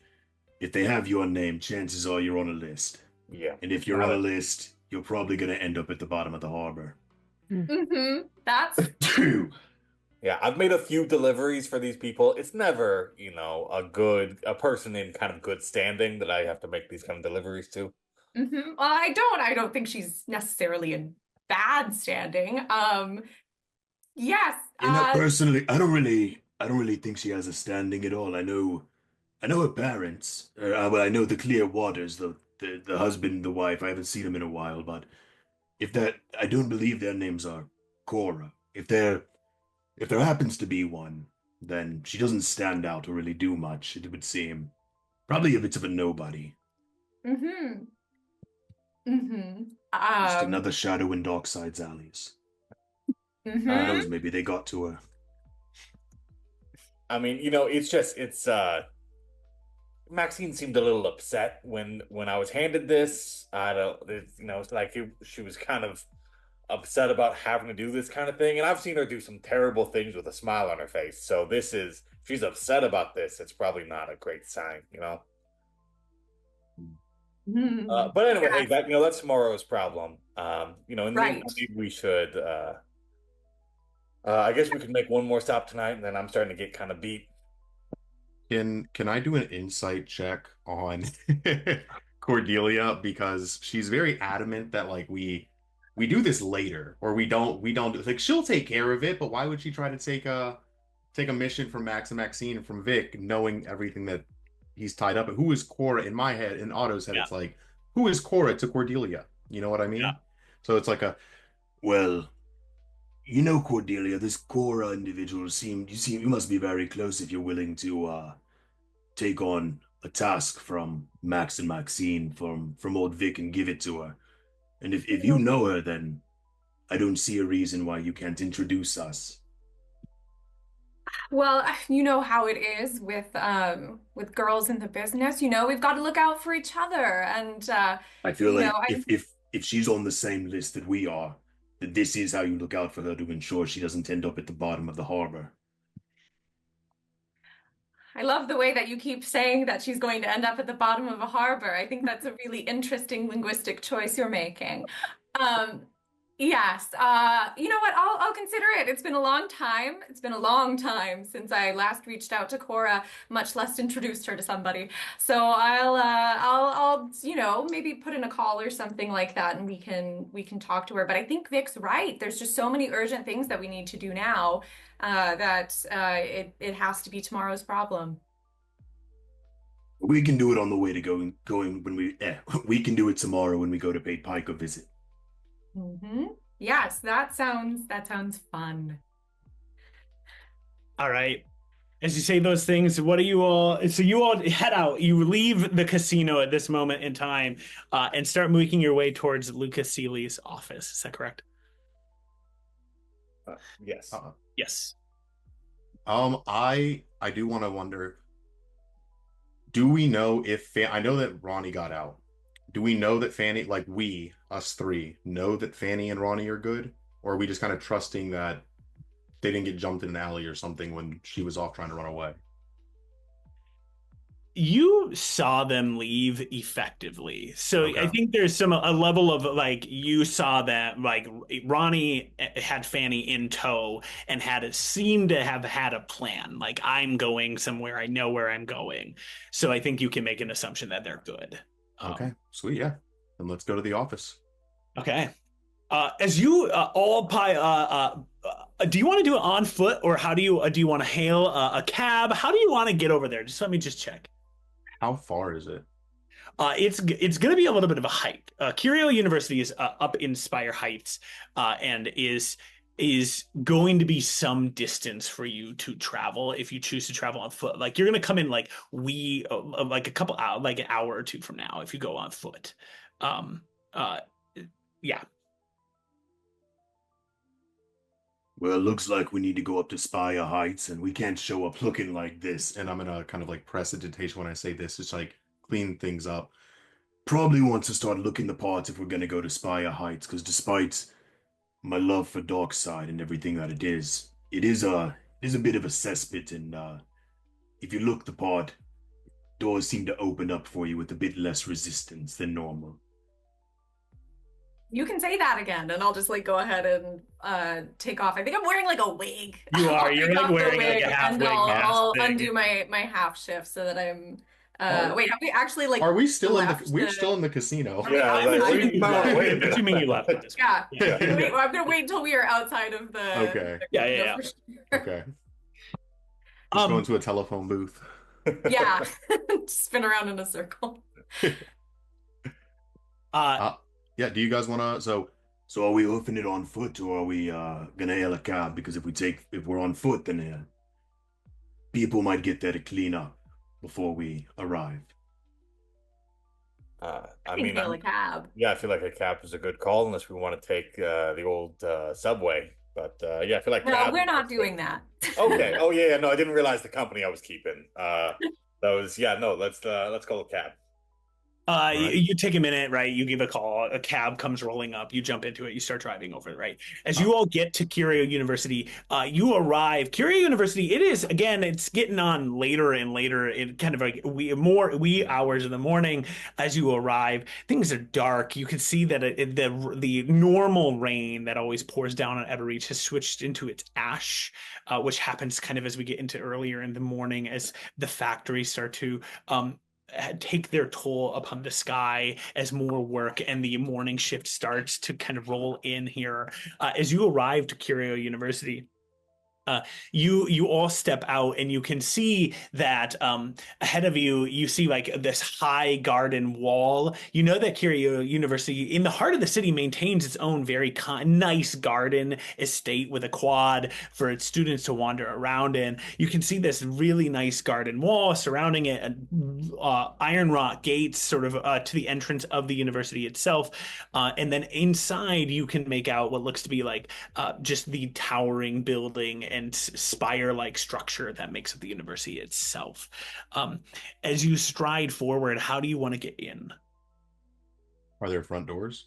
they have your name, chances are you're on a list. Yeah. And if you're on a list, you're probably going to end up at the bottom of the harbor. Mm-hmm. That's true. Yeah, I've made a few deliveries for these people. It's never, a person in kind of good standing that I have to make these kind of deliveries to. Well, I don't think she's necessarily in bad standing. Yes. You know, personally, I don't really think she has a standing at all. I know her parents. Well, I know the Clear Waters, the husband and the wife. I haven't seen them in a while, but I don't believe their names are Cora. If there happens to be one, then she doesn't stand out or really do much, it would seem. Probably a bit of a nobody. Mm-hmm. Mm-hmm. Just another shadow in Darkseid's alleys. Who knows, maybe they got to her. I mean, Maxine seemed a little upset when I was handed this. I don't, it's like she was kind of upset about having to do this kind of thing, and I've seen her do some terrible things with a smile on her face. So if she's upset about this, it's probably not a great sign, you know. But anyway, hey, that's tomorrow's problem. In the meantime, maybe we should. I guess we could make one more stop tonight, and then I'm starting to get kind of beat. Can I do an insight check on Cordelia, because she's very adamant that like we do this later, or we don't like, she'll take care of it, but why would she try to take a mission from Max and Maxine and from Vic, knowing everything that he's tied up? Who is Cora? In my head, in Otto's head, It's like, who is Cora to Cordelia? You know what I mean? Yeah. So it's like well, you know, Cordelia, this Cora individual you must be very close if you're willing to take on a task from Max and Maxine from old Vic and give it to her. And if you know her, then I don't see a reason why you can't introduce us. Well, you know how it is with girls in the business. We've got to look out for each other, and I feel like if she's on the same list that we are, that this is how you look out for her to ensure she doesn't end up at the bottom of the harbor. I love the way that you keep saying that she's going to end up at the bottom of a harbor. I think that's a really interesting linguistic choice you're making. Yes. You know what? I'll consider it. It's been a long time. It's been a long time since I last reached out to Cora, much less introduced her to somebody. So I'll maybe put in a call or something like that, and we can talk to her. But I think Vic's right. There's just so many urgent things that we need to do now, that it has to be tomorrow's problem. We can do it on the way to going when we can do it tomorrow when we go to pay Pike a visit. Yes, that sounds fun. All right. As you say those things, what do you all? So you all head out. You leave the casino at this moment in time, and start making your way towards Lucas Seeley's office. Is that correct? Yes. Yes. I do want to wonder. Do we know if I know that Ronnie got out? Do we know that Fanny, like us three, know that Fanny and Ronnie are good? Or are we just kind of trusting that they didn't get jumped in an alley or something when she was off trying to run away? You saw them leave effectively. So Okay. I think there's a level of like, you saw that like Ronnie had Fanny in tow and seemed to have had a plan. Like, I'm going somewhere, I know where I'm going. So I think you can make an assumption that they're good. Okay, sweet, yeah. Then let's go to the office. Okay. As you all do you want to do it on foot, or do you want to hail a cab? How do you want to get over there? Just let me just check. How far is it? It's going to be a little bit of a hike. Curio University is up in Spire Heights, and is going to be some distance for you to travel if you choose to travel on foot. Like, you're going to come in like like a couple hours, like an hour or two from now if you go on foot. Yeah. Well, it looks like we need to go up to Spire Heights, and we can't show up looking like this. And I'm gonna kind of like prestidigitation when I say this, just like clean things up. Probably want to start looking the part if we're gonna go to Spire Heights, because despite my love for Darkseid and everything that it is a bit of a cesspit, and if you look the part, doors seem to open up for you with a bit less resistance than normal. You can say that again, and I'll just like go ahead and take off. I think I'm wearing like a wig. You are. I'll You're take like off the wearing like wig a half and wig mask I'll thing. undo my half shift so that I'm Are, wait, have we actually like are we still in the? left We're the still in the casino. are we Yeah, I'm like, outside? assuming you wait a left. minute. Assuming you left at this point. Yeah. Yeah. Wait, well, I'm gonna wait until we are outside of Okay. Yeah. for sure. Okay. Just go Um, into a telephone booth. Yeah. Spin around in a circle. Yeah. Do you guys want to? So are we hoofing it on foot, or are we gonna hail a cab? Because if we're on foot, then people might get there to clean up before we arrive. I Think mean, hail a cab. yeah, I feel like a cab is a good call unless we want to take the old subway. But yeah, I feel like No, cab. we're not doing that. Okay. Oh yeah, no, I didn't realize the company I was keeping. That was yeah. No, let's call a cab. Right. you take a minute, right? You give a call, a cab comes rolling up, you jump into it, you start driving over it, right? As you all get to Curio University, you arrive. Curio University, it is again, it's getting on later and later. It kind of like wee hours in the morning as you arrive. Things are dark. You can see that the normal rain that always pours down on Everreach has switched into its ash, which happens kind of as we get into earlier in the morning as the factories start to take their toll upon the sky as more work and the morning shift starts to kind of roll in here. As you arrive to Curio University, you all step out and you can see that ahead of you you see like this high garden wall. You know that Curio University in the heart of the city maintains its own very nice garden estate with a quad for its students to wander around in. You can see this really nice garden wall surrounding it, and iron wrought gates sort of to the entrance of the university itself, and then inside you can make out what looks to be like just the towering building and spire-like structure that makes up the university itself. As you stride forward, how do you want to get in? Are there front doors?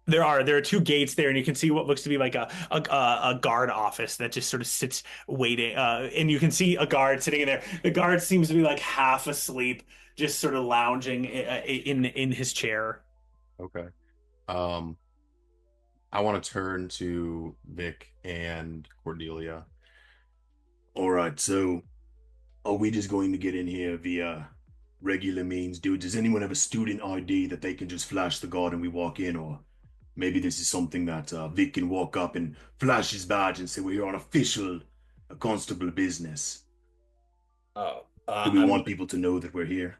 There are two gates there, and you can see what looks to be like a guard office that just sort of sits waiting. And you can see a guard sitting in there. The guard seems to be like half asleep, just sort of lounging in his chair. Okay. I want to turn to Vic and Cordelia. All right, so are we just going to get in here via regular means? Does anyone have a student ID that they can just flash the guard and we walk in? Or maybe this is something that Vic can walk up and flash his badge and say we're here on official constable business. Oh, Do we want people to know that we're here?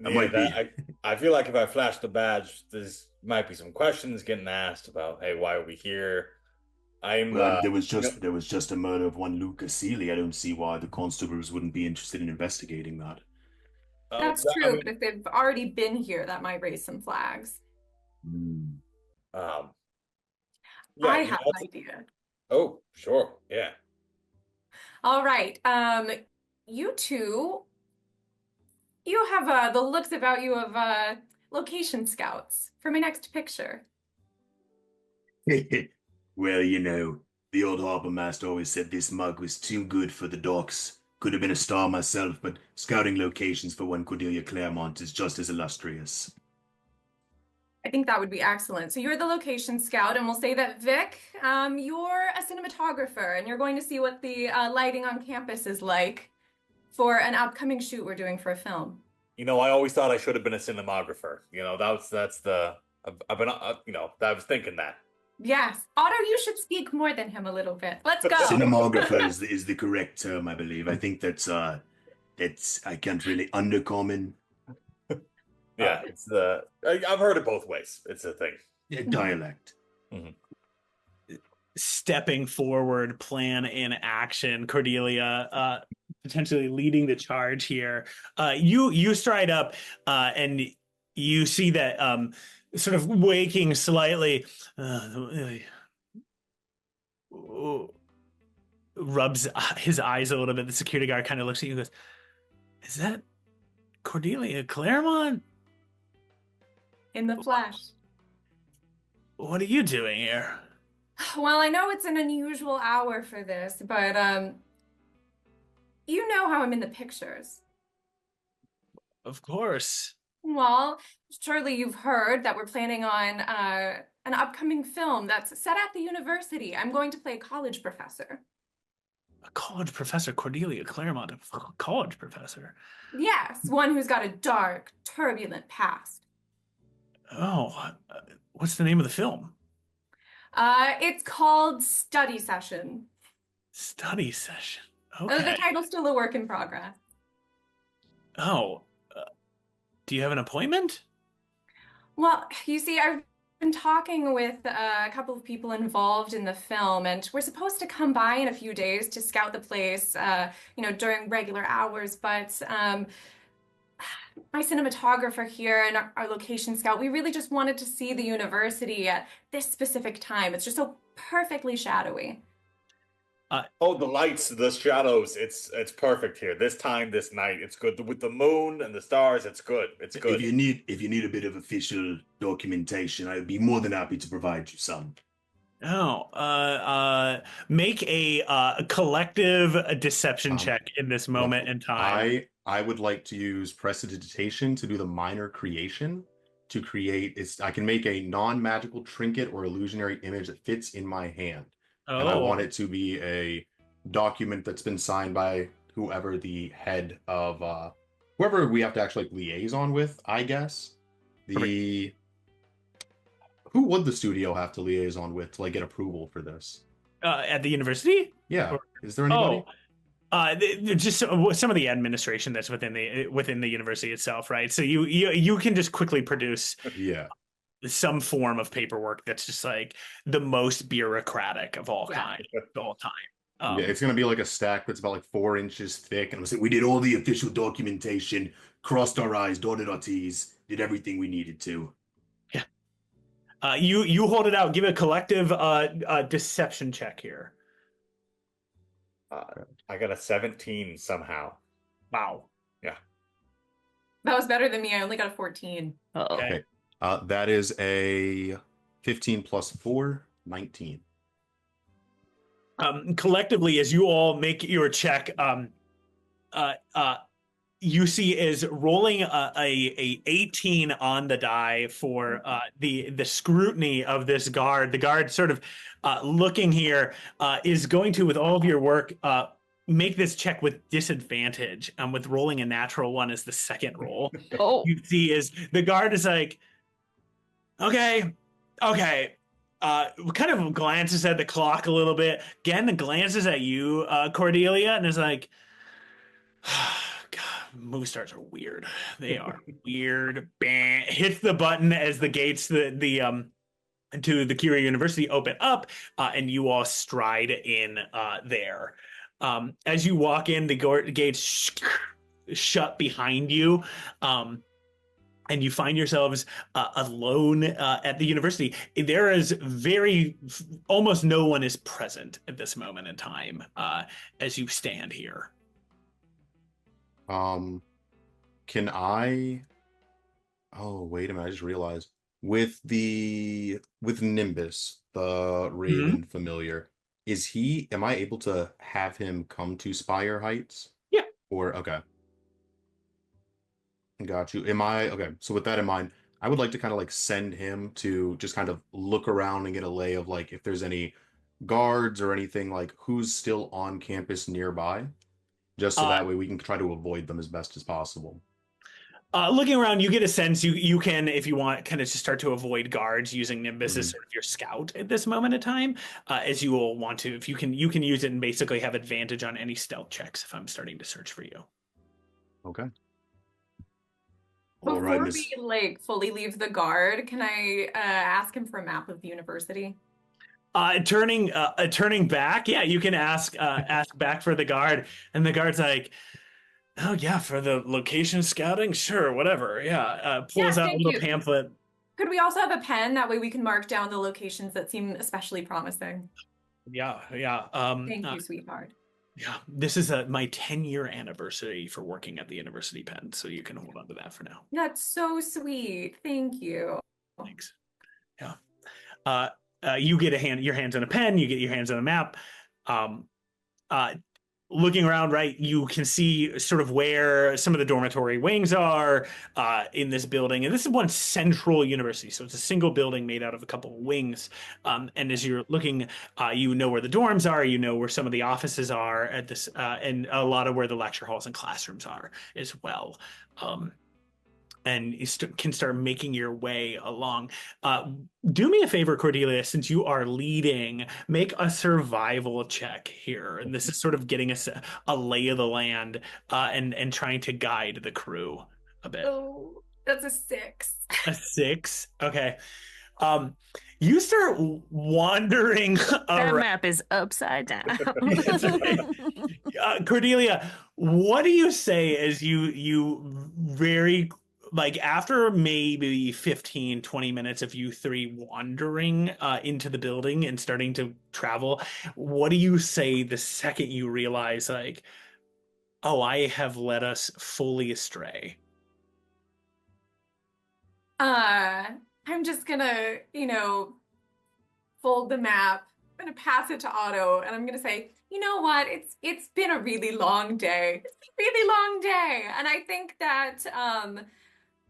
I feel like if I flash the badge, there's might be some questions getting asked about, hey, why are we here? There was just a murder of one Luca Seeley. I don't see why the constables wouldn't be interested in investigating that. That's true, but if they've already been here, that might raise some flags. Yeah, I have an idea. Oh, sure, yeah. All right. You two, you have the looks about you of location scouts for my next picture. Well, the old harbor master always said this mug was too good for the docks. Could have been a star myself, but scouting locations for one Cordelia Claremont is just as illustrious. I think that would be excellent. So you're the location scout, and we'll say that Vic, you're a cinematographer, and you're going to see what the lighting on campus is like for an upcoming shoot we're doing for a film. I always thought I should have been a cinematographer. I've been, I was thinking that. Yes. Otto, you should speak more than him a little bit. Let's go. Cinematographer is the correct term, I believe. I think that's I can't really undercommon. Yeah, it's I've heard it both ways. It's a thing. Dialect. Mm-hmm. Stepping forward, plan in action. Cordelia, potentially leading the charge here. You stride up, and you see that sort of waking slightly, rubs his eyes a little bit. The security guard kind of looks at you and goes, "Is that Cordelia Claremont?" In the flesh. What are you doing here? Well, I know it's an unusual hour for this, but you know how I'm in the pictures. Of course. Well, surely you've heard that we're planning on an upcoming film that's set at the university. I'm going to play a college professor. A college professor, Cordelia Claremont, a college professor. Yes, one who's got a dark, turbulent past. Oh, what's the name of the film? It's called Study Session. Study Session. The Okay. title's still a work in progress. Oh, do you have an appointment? Well, you see, I've been talking with a couple of people involved in the film, and we're supposed to come by in a few days to scout the place, during regular hours, but my cinematographer here and our location scout, we really just wanted to see the university at this specific time. It's just so perfectly shadowy. Oh, the lights, the shadows, it's perfect here. This time, this night, it's good. With the moon and the stars, it's good. It's good. If you need a bit of official documentation, I'd be more than happy to provide you some. Make a collective deception check in this moment in time. I would like to use prestidigitation to do the minor creation to create. I can make a non-magical trinket or illusionary image that fits in my hand. And I want it to be a document that's been signed by whoever the head of whoever we have to actually liaison with, I guess. Who would the studio have to liaison with to get approval for this? At the university? Yeah. Is there anybody? Just some of the administration that's within the university itself, right? So you can just quickly produce some form of paperwork that's just the most bureaucratic of all time. It's gonna be a stack that's about 4 inches thick, and we did all the official documentation, crossed our I's, dotted our T's, did everything we needed to. Yeah. You hold it out. Give a collective deception check here. I got a 17 somehow. Wow. Yeah. That was better than me. I only got a 14. Okay. That is a 15 plus 4, 19. Collectively, as you all make your check, you see is rolling a 18 on the die for the scrutiny of this guard. The guard sort of looking here is going to, with all of your work, make this check with disadvantage. With rolling a natural one as the second roll. You see is the guard is okay. Kind of glances at the clock a little bit. Again, glances at you, Cordelia, and is God, movie stars are weird. They are weird. Bam, hits the button as the gates to the Curio University open up, and you all stride in there. As you walk in, the gates shut behind you. And you find yourselves alone at the university. There is almost no one is present at this moment in time as you stand here. Can I? Oh, wait a minute! I just realized with Nimbus, the Raven familiar, am I able to have him come to Spire Heights? Yeah. Okay. Got you. Okay? So with that in mind, I would like to kind of send him to just kind of look around and get a lay of if there's any guards or anything who's still on campus nearby, just so that way we can try to avoid them as best as possible. Looking around, you get a sense you can, if you want, kind of just start to avoid guards using Nimbus as sort of your scout at this moment in time, as you will want to. If you can use it and basically have advantage on any stealth checks if I'm starting to search for you. Okay. Before we fully leave the guard, can I ask him for a map of the university? Turning back, yeah, you can ask back for the guard, and the guard's oh yeah, for the location scouting, sure, whatever, yeah. Pulls out a little pamphlet. Could we also have a pen? That way we can mark down the locations that seem especially promising. Yeah. Thank you, sweetheart. Yeah, this is my 10-year anniversary for working at the University Pen, so you can hold on to that for now. That's so sweet. Thank you. Thanks. Yeah. You get your hands on a pen, you get your hands on a map. looking around, right, you can see sort of where some of the dormitory wings are in this building. And this is one central university. So it's a single building made out of a couple of wings. And as you're looking, you know where the dorms are, you know where some of the offices are at this, and a lot of where the lecture halls and classrooms are as well. And you can start making your way along. Do me a favor, Cordelia, since you are leading, make a survival check here. And this is sort of getting us a lay of the land and trying to guide the crew a bit. Oh, that's a 6. A 6? Okay. You start wandering That around. map is upside down. Cordelia, what do you say as you very like after maybe 15, 20 minutes of you three wandering into the building and starting to travel, what do you say the second you realize like, oh, I have led us fully astray? I'm just gonna, fold the map. I'm gonna pass it to Otto, and I'm gonna say, you know what? It's been a really long day. It's been a really long day, and I think that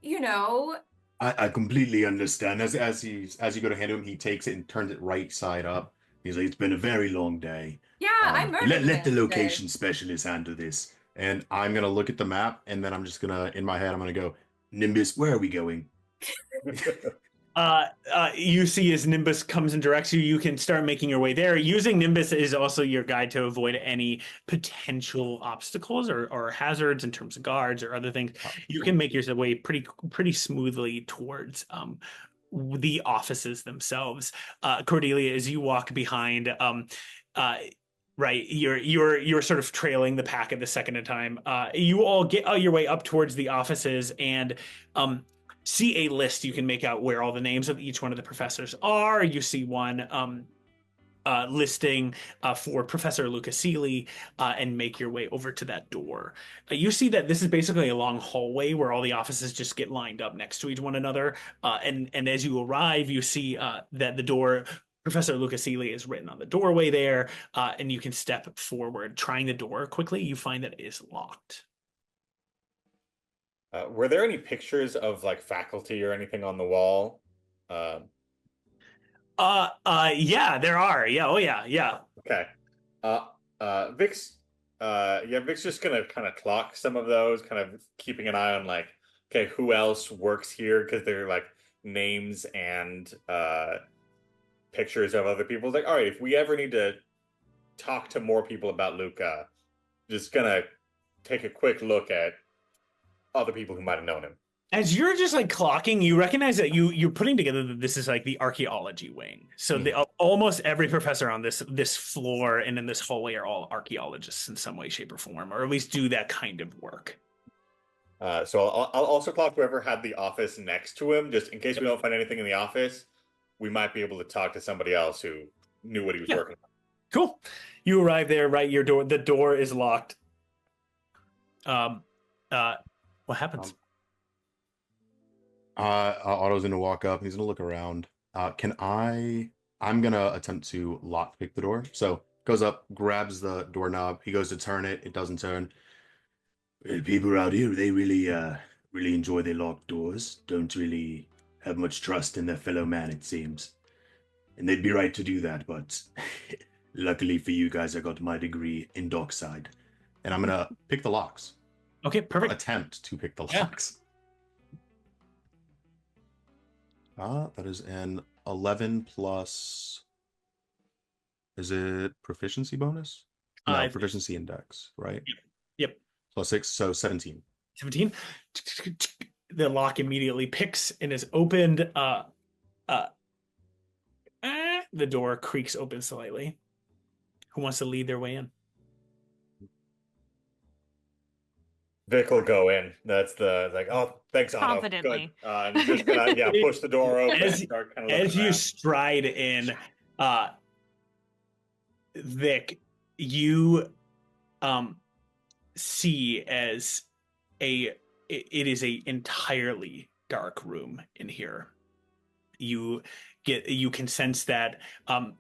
you know, I completely understand. As you go to hand him, he takes it and turns it right side up. He's like, "It's been a very long day. yeah, I murdered Let the him today. location specialist handle this." And I'm gonna look at the map, and then I'm just gonna, in my head, I'm gonna go, Nimbus, where are we going? You see as Nimbus comes and directs you, you can start making your way there. Using Nimbus is also your guide to avoid any potential obstacles or hazards in terms of guards or other things. You can make your way pretty smoothly towards the offices themselves. Cordelia, as you walk behind, right, you're sort of trailing the pack at the second time. You all get your way up towards the offices and see a list. You can make out where all the names of each one of the professors are. You see one listing for Professor Luca and make your way over to that door. You see that this is basically a long hallway where all the offices just get lined up next to each one another. And as you arrive, you see that the door, Professor Luca is written on the doorway there, and you can step forward. Trying the door quickly, you find that it is locked. Were there any pictures of like faculty or anything on the wall? Yeah, there are. Yeah, oh yeah. Okay. Vic's Vic's just gonna kind of clock some of those, kind of keeping an eye on like, okay, who else works here? Because they're like names and pictures of other people. It's like, all right, if we ever need to talk to more people about Luca, just gonna take a quick look at other people who might have known him. As you're just like clocking, you recognize that you're putting together that this is like the archaeology wing. So almost every professor on this floor and in this hallway are all archaeologists in some way, shape, or form, or at least do that kind of work. So I'll also clock whoever had the office next to him, just in case we don't find anything in the office. We might be able to talk to somebody else who knew what he was working on. Cool. You arrive there, right? The door is locked. What happens? Otto's gonna walk up. He's gonna look around. I'm gonna attempt to lock pick the door. So goes up, grabs the doorknob. He goes to turn it. It doesn't turn. People around here, they really enjoy their locked doors. Don't really have much trust in their fellow man, it seems. And they'd be right to do that, but luckily for you guys, I got my degree in dockside. And I'm gonna pick the locks. Okay, perfect. Attempt to pick the locks. That is an 11 plus. Is it proficiency bonus? No, proficiency index, right? Yep. Plus 6, so 17. 17. The lock immediately picks and is opened. The door creaks open slightly. Who wants to lead their way in? Vic will go in. That's oh, thanks, Otto. Confidently. Good. And just gonna push the door open. As you stride in, Vic, you see as it is a entirely dark room in here. you can sense that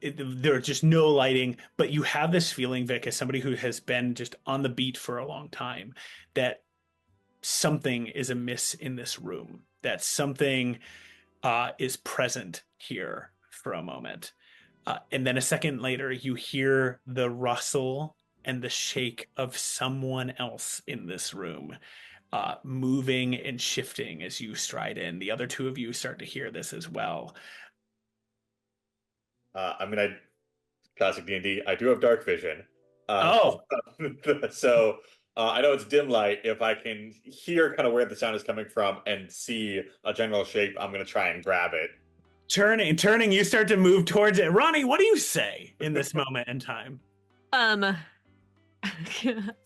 there's just no lighting, but you have this feeling, Vic, as somebody who has been just on the beat for a long time, that something is amiss in this room, that something is present here for a moment. And then a second later, you hear the rustle and the shake of someone else in this room, moving and shifting as you stride in. The other two of you start to hear this as well. I classic D&D. I do have dark vision. Oh, So I know it's dim light. If I can hear kind of where the sound is coming from and see a general shape, I'm going to try and grab it. turning, you start to move towards it. Ronnie, what do you say in this moment in time? And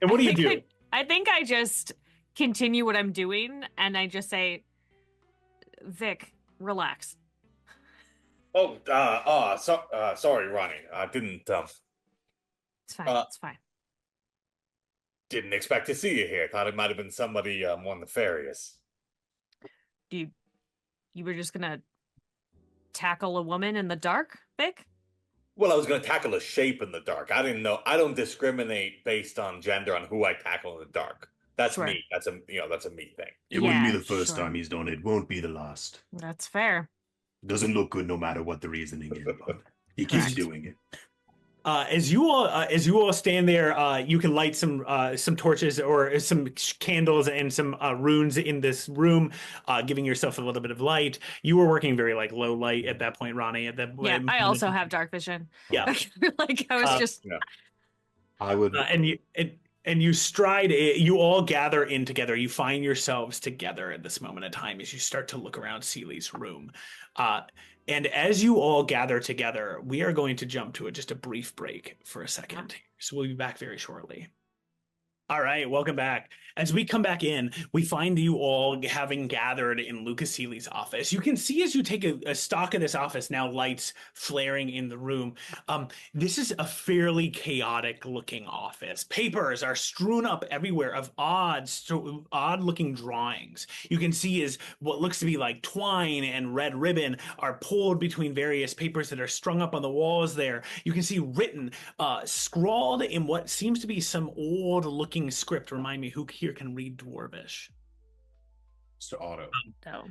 what do you do? I think I just continue what I'm doing, and I just say, Vic, relax. Sorry, Ronnie. I didn't It's fine. Uh, It's fine. didn't expect to see you here. Thought it might have been somebody more nefarious. You were just gonna tackle a woman in the dark, Vic? Well, I was going to tackle a shape in the dark. I didn't know. I don't discriminate based on gender on who I tackle in the dark. That's Sure. me. That's a me thing. It wouldn't be Yeah, the first sure. time he's done it. Won't be the last. That's fair. Doesn't look good no matter what the reasoning is, but he keeps Correct. doing it. As you all stand there, you can light some torches or some candles and some runes in this room, giving yourself a little bit of light. You were working very like low light at that point, Ronnie. At that Yeah, I also have dark vision. Yeah. Like I was just Yeah. I would. and you stride. You all gather in together. You find yourselves together at this moment in time as you start to look around Seely's room. And as you all gather together, we are going to jump to just a brief break for a second. So we'll be back very shortly. All right, welcome back. As we come back in, we find you all having gathered in Lucas Seely's office. You can see as you take a stock of this office, now lights flaring in the room. This is a fairly chaotic looking office. Papers are strewn up everywhere of odd looking drawings. You can see is what looks to be like twine and red ribbon are pulled between various papers that are strung up on the walls there. You can see written, scrawled in what seems to be some old looking script. Remind me, who here can read Dwarvish? Mr. Otto. no.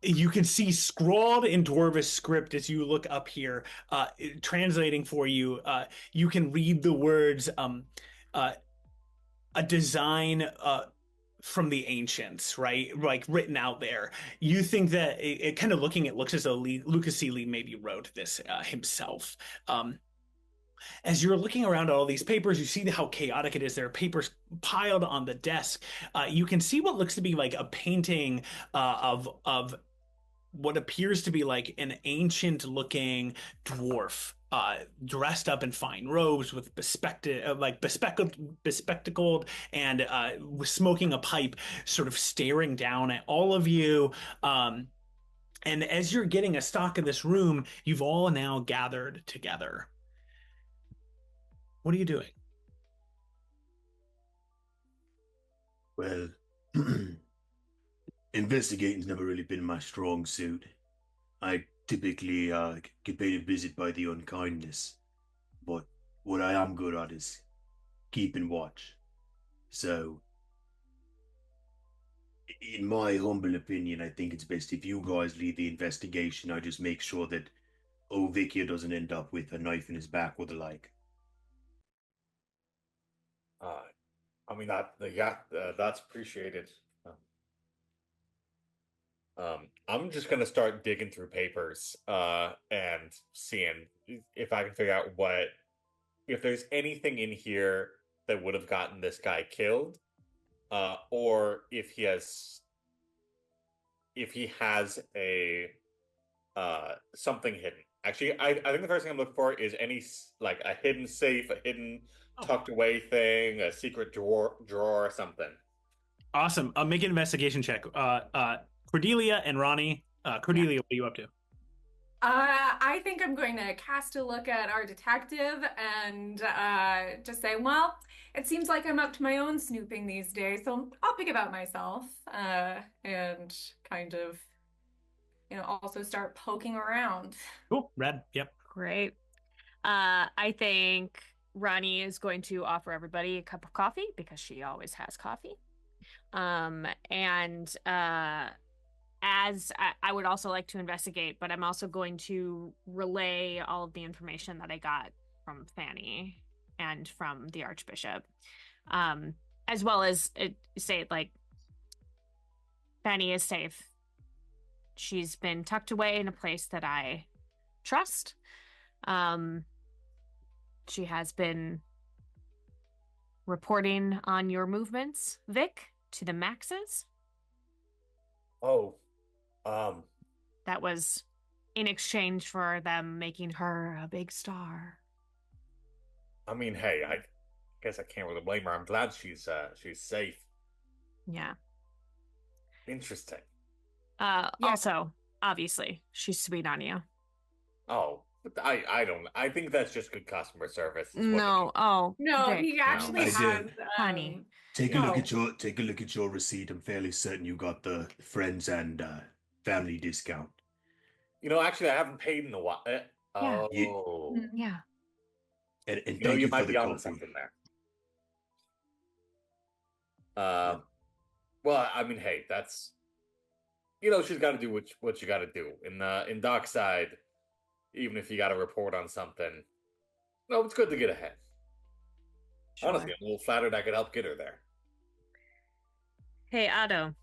You can see scrawled in Dwarvish script as you look up here, translating for you. You can read the words, a design from the ancients, right? Like written out there. You think that it kind of looking, it looks as though Lucas Seely maybe wrote this himself. As you're looking around all these papers, you see how chaotic it is. There are papers piled on the desk. You can see what looks to be like a painting of what appears to be like an ancient looking dwarf, dressed up in fine robes with bespectacled and smoking a pipe, sort of staring down at all of you. And as you're getting a stock of this room, you've all now gathered together. What are you doing? Well, investigating's never really been my strong suit. I typically get paid a visit by the unkindness, but what I am good at is keeping watch. So, in my humble opinion, I think it's best if you guys lead the investigation. I just make sure that Vic here doesn't end up with a knife in his back or the like. That's appreciated. I'm just gonna start digging through papers and seeing if I can figure out if there's anything in here that would have gotten this guy killed, or if he has a something hidden. Actually, I think the first thing I'm looking for is any like a hidden safe, a hidden tucked away thing, a secret drawer or something. Awesome. Make an investigation check. Cordelia and Ronnie. Cordelia, what are you up to? I think I'm going to cast a look at our detective and just say, well, it seems like I'm up to my own snooping these days, so I'll pick about myself and kind of also start poking around. Cool. Rad. Yep. Great. I think Ronnie is going to offer everybody a cup of coffee because she always has coffee. And as I would also like to investigate, but I'm also going to relay all of the information that I got from Fanny and from the Archbishop, as well as say like Fanny is safe. She's been tucked away in a place that I trust. She has been reporting on your movements, Vic, to the Maxes. Oh, That was in exchange for them making her a big star. I mean, hey, I guess I can't really blame her. I'm glad she's safe. Yeah. Interesting. Yeah. Also, obviously, she's sweet on you. Oh, but I don't. I think that's just good customer service. is what No, oh, No, Vic. he actually I has, did. Honey. Take No. a look at your receipt. I'm fairly certain you got the friends and family discount. Actually, I haven't paid in a while. Yeah. Oh, Yeah. And you thank you might for the be onto coffee. something there. Well, I mean, hey, that's she's got to do what you got to do in Dockside. Even if you got to report on something, no, it's good to get ahead. Sure. Honestly, I'm a little flattered I could help get her there. Hey, Otto.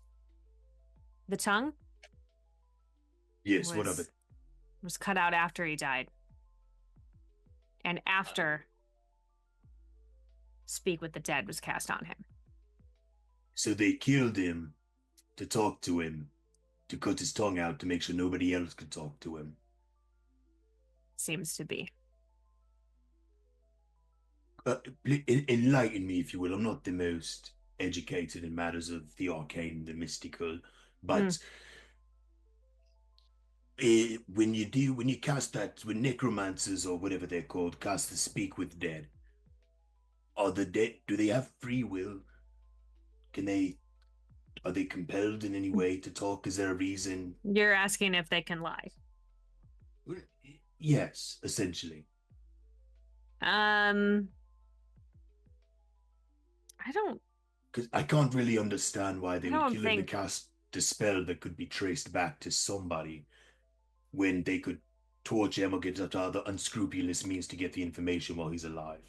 The tongue Yes, what of it? was cut out after he died. And after Speak with the Dead was cast on him. So they killed him to talk to him, to cut his tongue out to make sure nobody else could talk to him. Seems to be. Enlighten me, if you will. I'm not the most educated in matters of the arcane, the mystical, but when you cast that, when necromancers or whatever they're called cast the Speak with Dead, are the dead? Do they have free will? Are they compelled in any way to talk? Is there a reason? You're asking if they can lie. Yes, essentially. I don't. Because I can't really understand why they I would don't kill him to think- cast the spell that could be traced back to somebody when they could torture him or get up to other unscrupulous means to get the information while he's alive.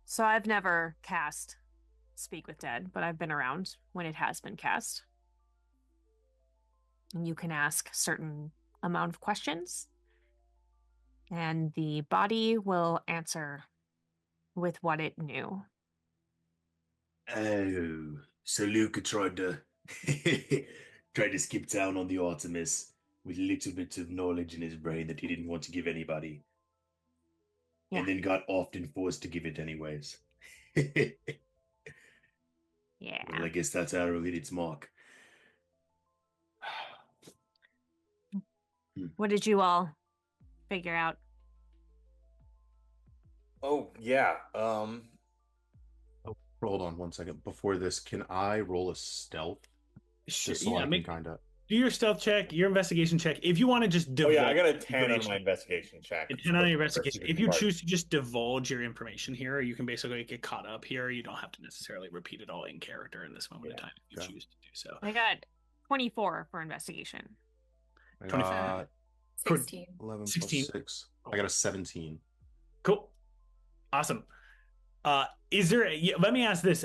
So I've never cast Speak with Dead, but I've been around when it has been cast. And you can ask certain amount of questions, and the body will answer with what it knew. Oh, so Luca tried to tried to skip town on the Artemis with a little bit of knowledge in his brain that he didn't want to give anybody. Yeah. And then got often forced to give it anyways. Yeah. Well, I guess that's arrow hit its mark. What did you all figure out? Oh yeah. Hold on one second. Before this, can I roll a stealth? Just so Yeah, I can make, kind of. do your stealth check, your investigation check. If you want to just Oh divulge yeah, I got a 10 on information- my investigation check. a 10 on your investigation. If you Part. choose to just divulge your information here, you can basically get caught up here. You don't have to necessarily repeat it all in character in this moment of time if you Yeah. choose to do so. I got 24 for investigation. I 25. got 16. 11 16. plus 6. I got a 17. Cool. Awesome. Is there? Let me ask this.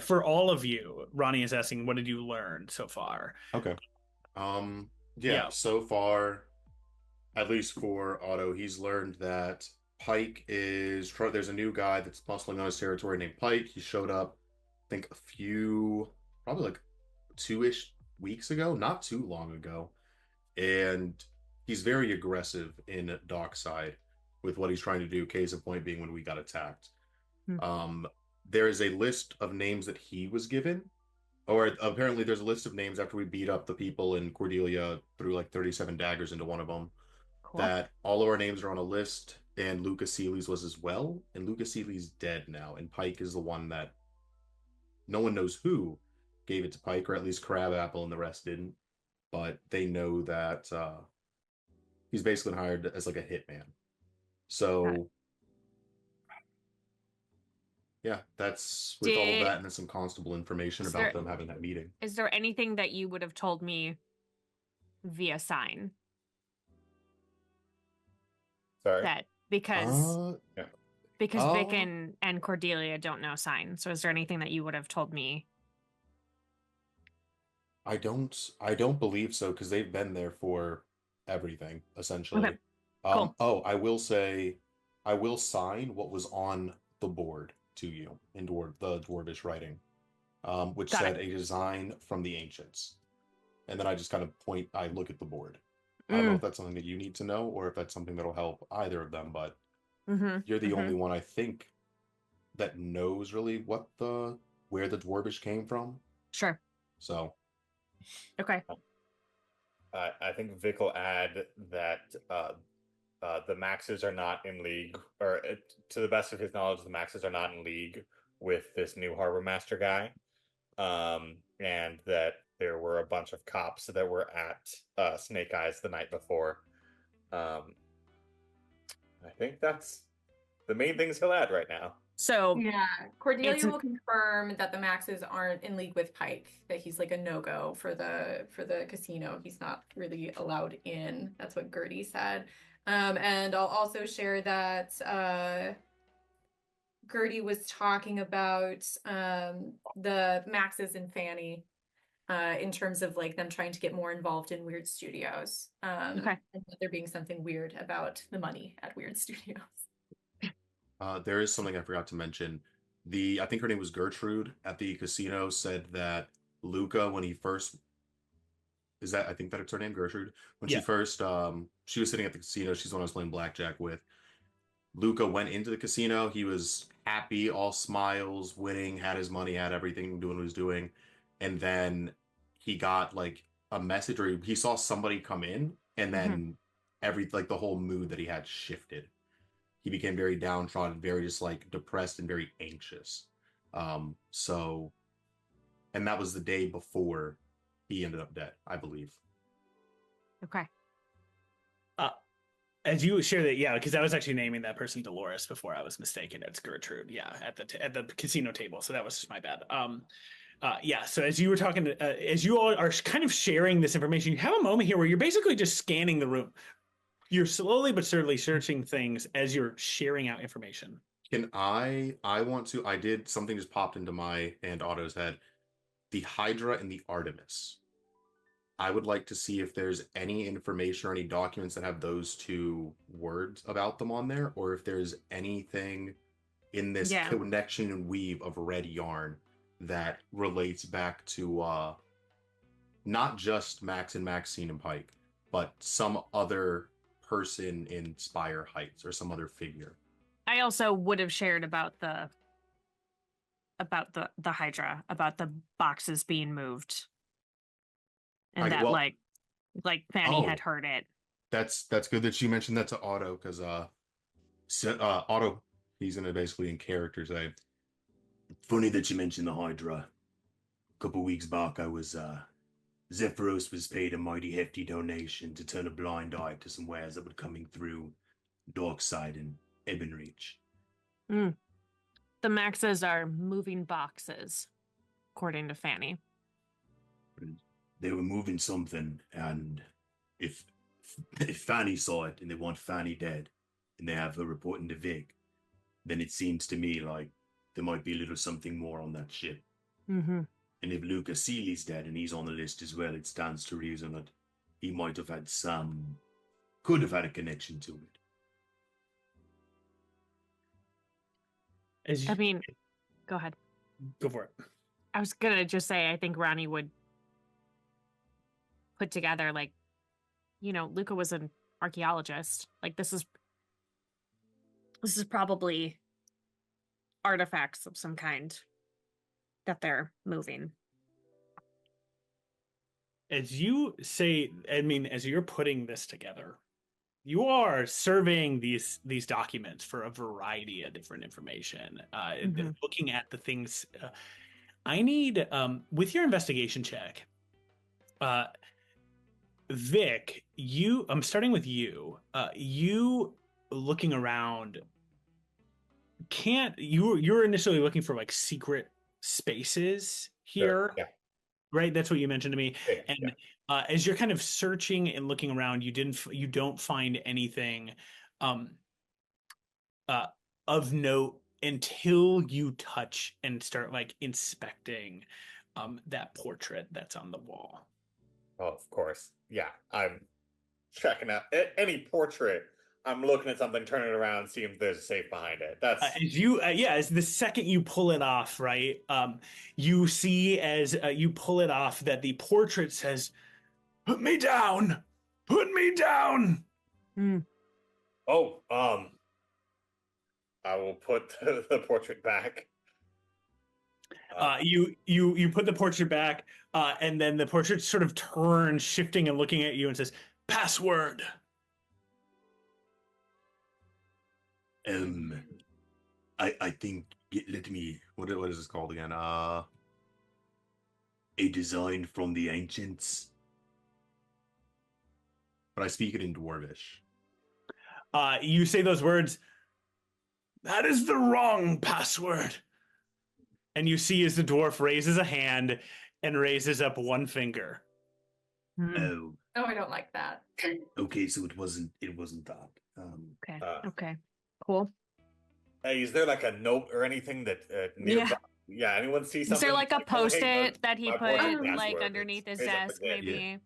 For all of you, Ronnie is asking, what did you learn so far? Okay. Yeah. So far, at least for Otto, he's learned that Pike is there's a new guy that's bustling on his territory named Pike. He showed up, I think probably like 2-ish weeks ago, not too long ago. And he's very aggressive in Dockside with what he's trying to do, case in point being when we got attacked. There is a list of names that he was given, or apparently there's a list of names after we beat up the people in Cordelia, threw like 37 daggers into one of them, Cool. that all of our names are on a list, and Lucas Seeley's was as well, and Lucas Seeley's dead now, and Pike is the one that no one knows who gave it to Pike, or at least Crabapple, and the rest didn't. But they know that he's basically hired as like a hitman. So yeah, that's with all of that and then some constable information about them having that meeting. Is there anything that you would have told me via sign? Sorry. That because Vic Uh, and Cordelia don't know sign. So is there anything that you would have told me? I don't believe so, because they've been there for everything, essentially. Okay. Cool. Oh, I will say, I will sign what was on the board to you in the dwarvish writing, which Got said it. a design from the ancients. And then I just kind of I look at the board. I don't know if that's something that you need to know or if that's something that'll help either of them, but you're the only one I think that knows really where the dwarvish came from. Sure. So. Okay. I think Vic will add that the Maxes are not in league, or to the best of his knowledge, the Maxes are not in league with this new harbor master guy, and that there were a bunch of cops that were at Snake Eyes the night before. I think that's the main things he'll add right now. So yeah, Cordelia will confirm that the Maxes aren't in league with Pike, that he's like a no-go for the casino. He's not really allowed in. That's what Gertie said. And I'll also share that Gertie was talking about the Maxes and Fanny in terms of like them trying to get more involved in Weird Studios. And that there being something weird about the money at Weird Studios. There is something I forgot to mention. I think her name was Gertrude at the casino, said that Luca, when he first, I think that's her name, Gertrude? When she first, she was sitting at the casino, she's the one I was playing blackjack with. Luca went into the casino, he was happy, all smiles, winning, had his money, had everything, doing what he was doing. And then he got like a message, or he saw somebody come in, and then the whole mood that he had shifted. He became very downtrodden, very just like depressed and very anxious. And that was the day before he ended up dead, I believe. Okay. As you share that, yeah, because I was actually naming that person Dolores before I was mistaken. It's Gertrude, yeah, at the casino table. So that was just my bad. Yeah. So as you were talking, as you all are kind of sharing this information, you have a moment here where you're basically just scanning the room. You're slowly but surely searching things as you're sharing out information. Can I did something just popped into my and Otto's head. The Hydra and the Artemis. I would like to see if there's any information or any documents that have those two words about them on there, or if there's anything in this connection and weave of red yarn that relates back to not just Max and Maxine and Pike, but some other person in Spire Heights or some other figure. I also would have shared about the Hydra, about the boxes being moved, and Fanny had heard it. That's good that you mentioned that to Otto, because Otto, he's gonna basically in character say, "Funny that you mentioned the Hydra. A couple weeks back, Zephyros was paid a mighty hefty donation to turn a blind eye to some wares that were coming through Darkside and Ebonreach." The Maxes are moving boxes, according to Fanny. They were moving something, and if Fanny saw it and they want Fanny dead, and they have her reporting to Vic, then it seems to me like there might be a little something more on that ship. And if Luca Seeley's dead and he's on the list as well, it stands to reason that he might have had could have had a connection to it. Go ahead. Go for it. I was gonna just say, I think Ronnie would put together, like, Luca was an archaeologist. Like, this is probably artifacts of some kind that they're moving. As you say, as you're putting this together, you are surveying these documents for a variety of different information, looking at the things. I need with your investigation check, Vic, I'm starting with you. You looking around you're initially looking for like secret spaces Sure. here, Yeah. right? That's what you mentioned to me. Yeah. And as you're kind of searching and looking around, you don't find anything um uh of note until you touch and start like inspecting that portrait that's on the wall. Oh, of course. Yeah. I'm checking out any portrait. I'm looking at something, turning it around, seeing if there's a safe behind it. That's As the second you pull it off, right? You see as you pull it off that the portrait says, "Put me down, put me down." Oh, I will put the portrait back. You put the portrait back, and then the portrait sort of turns, shifting and looking at you, and says, "Password." I think let me what is this called again? A design from the ancients. But I speak it in Dwarvish. You say those words. That is the wrong password. And you see as the dwarf raises a hand and raises up one finger. Oh, Oh, I don't like that. okay. So it wasn't that. Okay. Okay. Cool. Hey, is there like a note or anything that nearby? Yeah. Anyone see something? Is there like a oh, hey, post-it that he my put portrait like password underneath his is up desk, there. maybe?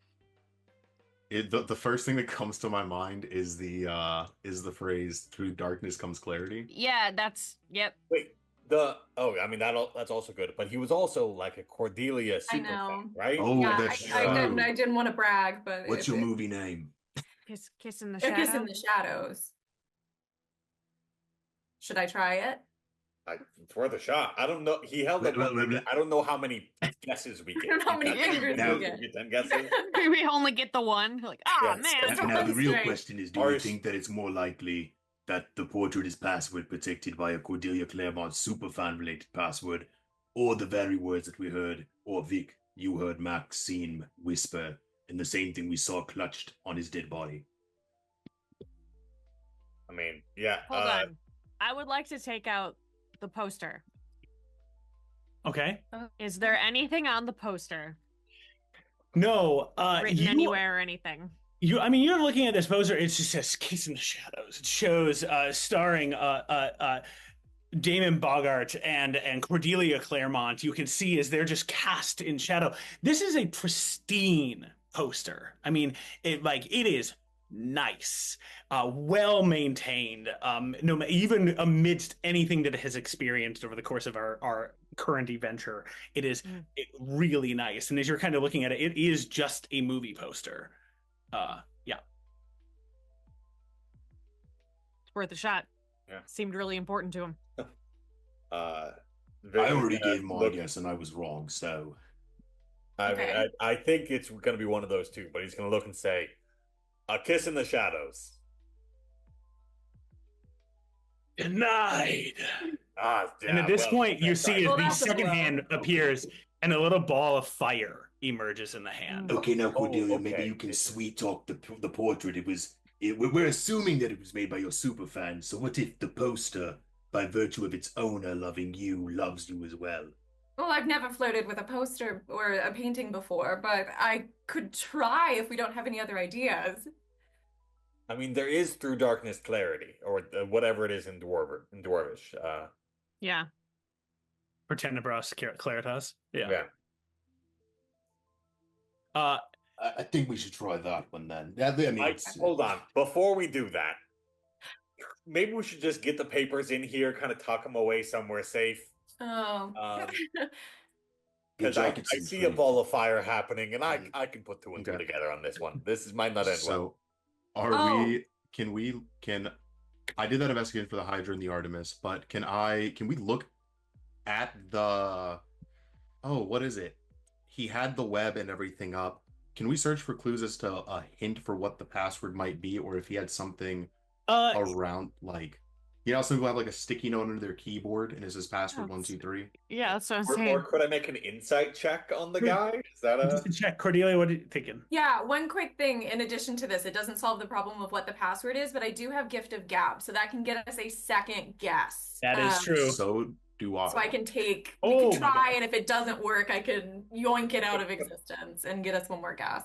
The first thing that comes to my mind is the phrase "through darkness comes clarity." Yeah, yep. Wait, I mean that's also good, but he was also like a Cordelia super fan, right? Oh, Yeah, that's I true. didn't want to brag, but What's your movie name? Kiss in the A Shadow. Kiss in the Shadows. Should I try it? It's worth a shot. I don't know. He held up. I don't know how many guesses we get. I don't know how many fingers we get. 10 guesses. We only get the one. Like, Yes. man. Now the real Right. question is: do you think that it's more likely that the portrait is password protected by a Cordelia Claremont superfan related password, or the very words that we heard, or Vic, you heard Maxine whisper, and the same thing we saw clutched on his dead body? I mean, yeah. Hold on. I would like to take out the poster. Okay. Is there anything on the poster No. written anywhere or anything? I mean, you're looking at this poster. It just says "Kiss in the Shadows." It shows starring Damon Bogart and Cordelia Claremont. You can see as they're just cast in shadow. This is a pristine poster. I mean, it is nice, well maintained. No, even amidst anything that it has experienced over the course of our current adventure, it is really nice. And as you're kind of looking at it, it is just a movie poster. Yeah. It's worth a shot. Yeah. Seemed really important to him. I already gave my guess and I was wrong, so I mean, I think it's going to be one of those two, but he's going to look and say, "A Kiss in the Shadows." Denied. Yeah, And at this point, you see as the that's a second blow. hand appears and a little ball of fire emerges in the hand. okay. Now Cordelia, okay. maybe you can sweet talk the portrait. We're assuming that it was made by your superfan. So what if the poster, by virtue of its owner loving you, loves you as well? Well, I've never flirted with a poster or a painting before, but I could try if we don't have any other ideas. I mean, there is through darkness clarity, or whatever it is in Dwarvish. Yeah. For Tenebras Claritas. Yeah. Yeah. I think we should try that one then. I mean, Hold on. Before we do that, maybe we should just get the papers in here, kind of tuck them away somewhere safe. Oh. Because I see a ball of fire happening, and I can put two and two together on this one. This might not end well. So, can I did that investigation for the Hydra and the Artemis, but can we look at what is it? He had the web and everything up. Can we search for clues as to a hint for what the password might be, or if he had something around, like You know, some people have like a sticky note under their keyboard and it says password That's- 123. Yeah, that's what I'm Or saying. could I make an insight check on the guy? Is that Just to check, Cordelia, what are you thinking? Yeah, one quick thing in addition to this, it doesn't solve the problem of what the password is, but I do have Gift of Gab, so that can get us a second guess. That is true. So do I. So I can take, we Oh can my try, God. and if it doesn't work, I can yoink it out of existence and get us one more guess.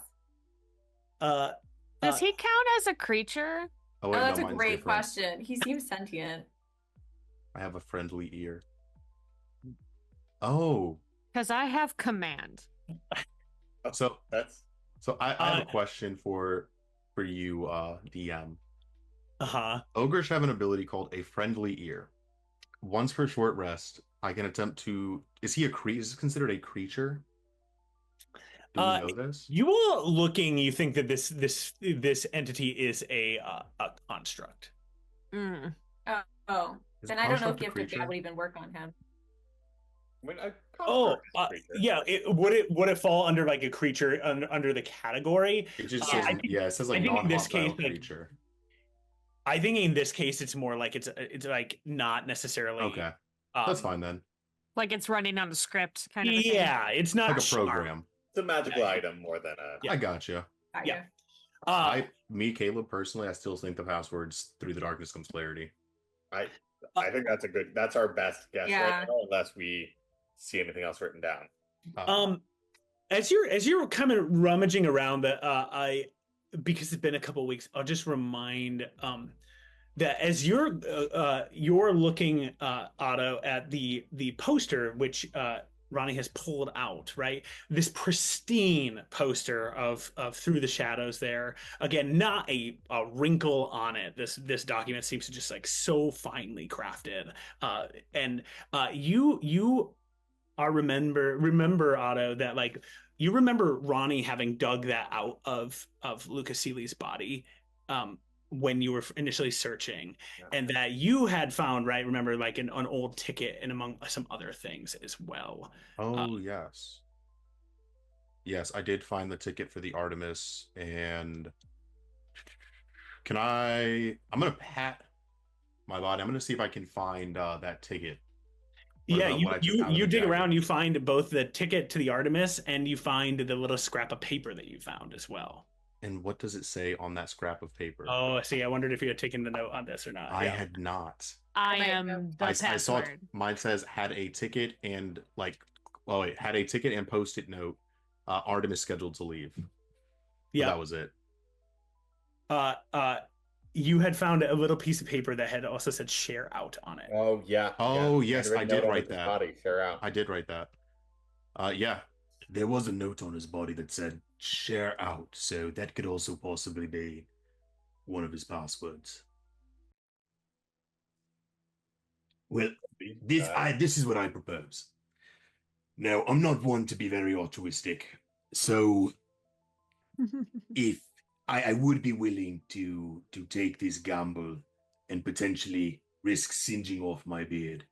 Does he count as a creature? Oh, Oh, wait, that's no, a mine's great different. question. He seems sentient. I have a friendly ear. Oh, Because I have command. so that's I have a question for you, DM. Uh-huh. Ogres have an ability called a friendly ear. Once per short rest, I can attempt to. Is he a creature? Is this considered a creature? Do we know this? You all looking, you think that this entity is a construct. Mm. Oh, Is then a I don't know if construct a Gift of creature? Gab would even work on him. I mean, a Oh, construct is a creature. yeah. Would it fall under like a creature under the category? It just Yeah. says, I think- yeah, it says I like think in this non-hostile case, like, creature. I think in this case, it's more like it's like not necessarily. Okay, that's fine then. Like it's running on a script kind of a thing. Yeah, it's not Like a sharp. program. It's a magical Yeah. item more than a. Yeah. I gotcha. Got Yeah. you. Caleb, personally, I still think the passwords Through the Darkness comes clarity. I think that's our best guess Yeah. right now, unless we see anything else written down. As you're kind of rummaging around that, because it's been a couple of weeks, I'll just remind that as you're looking, Otto, at the poster which Ronnie has pulled out, right? This pristine poster of Through the Shadows there. Again, not a wrinkle on it. This document seems to just like so finely crafted. And you are remember Otto, that like you remember Ronnie having dug that out of Lucas Seeley's body when you were initially searching, Yeah. and that you had found, right, remember, like an old ticket and among some other things as well. Oh, yes. Yes, I did find the ticket for the Artemis, and I'm gonna pat my body. I'm gonna see if I can find that ticket. What Yeah, about what I took out of you the dig jacket? around, you find both the ticket to the Artemis and you find the little scrap of paper that you found as well. And what does it say on that scrap of paper? Oh, see, I wondered if you had taken the note on this or not. I Yeah. had not. I might am know. the I saw it, password. mine says had a ticket and had a ticket and post-it note. Artemis scheduled to leave. But Yeah. that was it. You had found a little piece of paper that had also said "share out" on it. Oh yeah. Oh, yeah. yes, Handwritten I did note on write his that. Body, share out. I did write that. Yeah. There was a note on his body that said "share out," so that could also possibly be one of his passwords. Well, this is what I propose. Now, I'm not one to be very altruistic, so if I would be willing to take this gamble and potentially risk singeing off my beard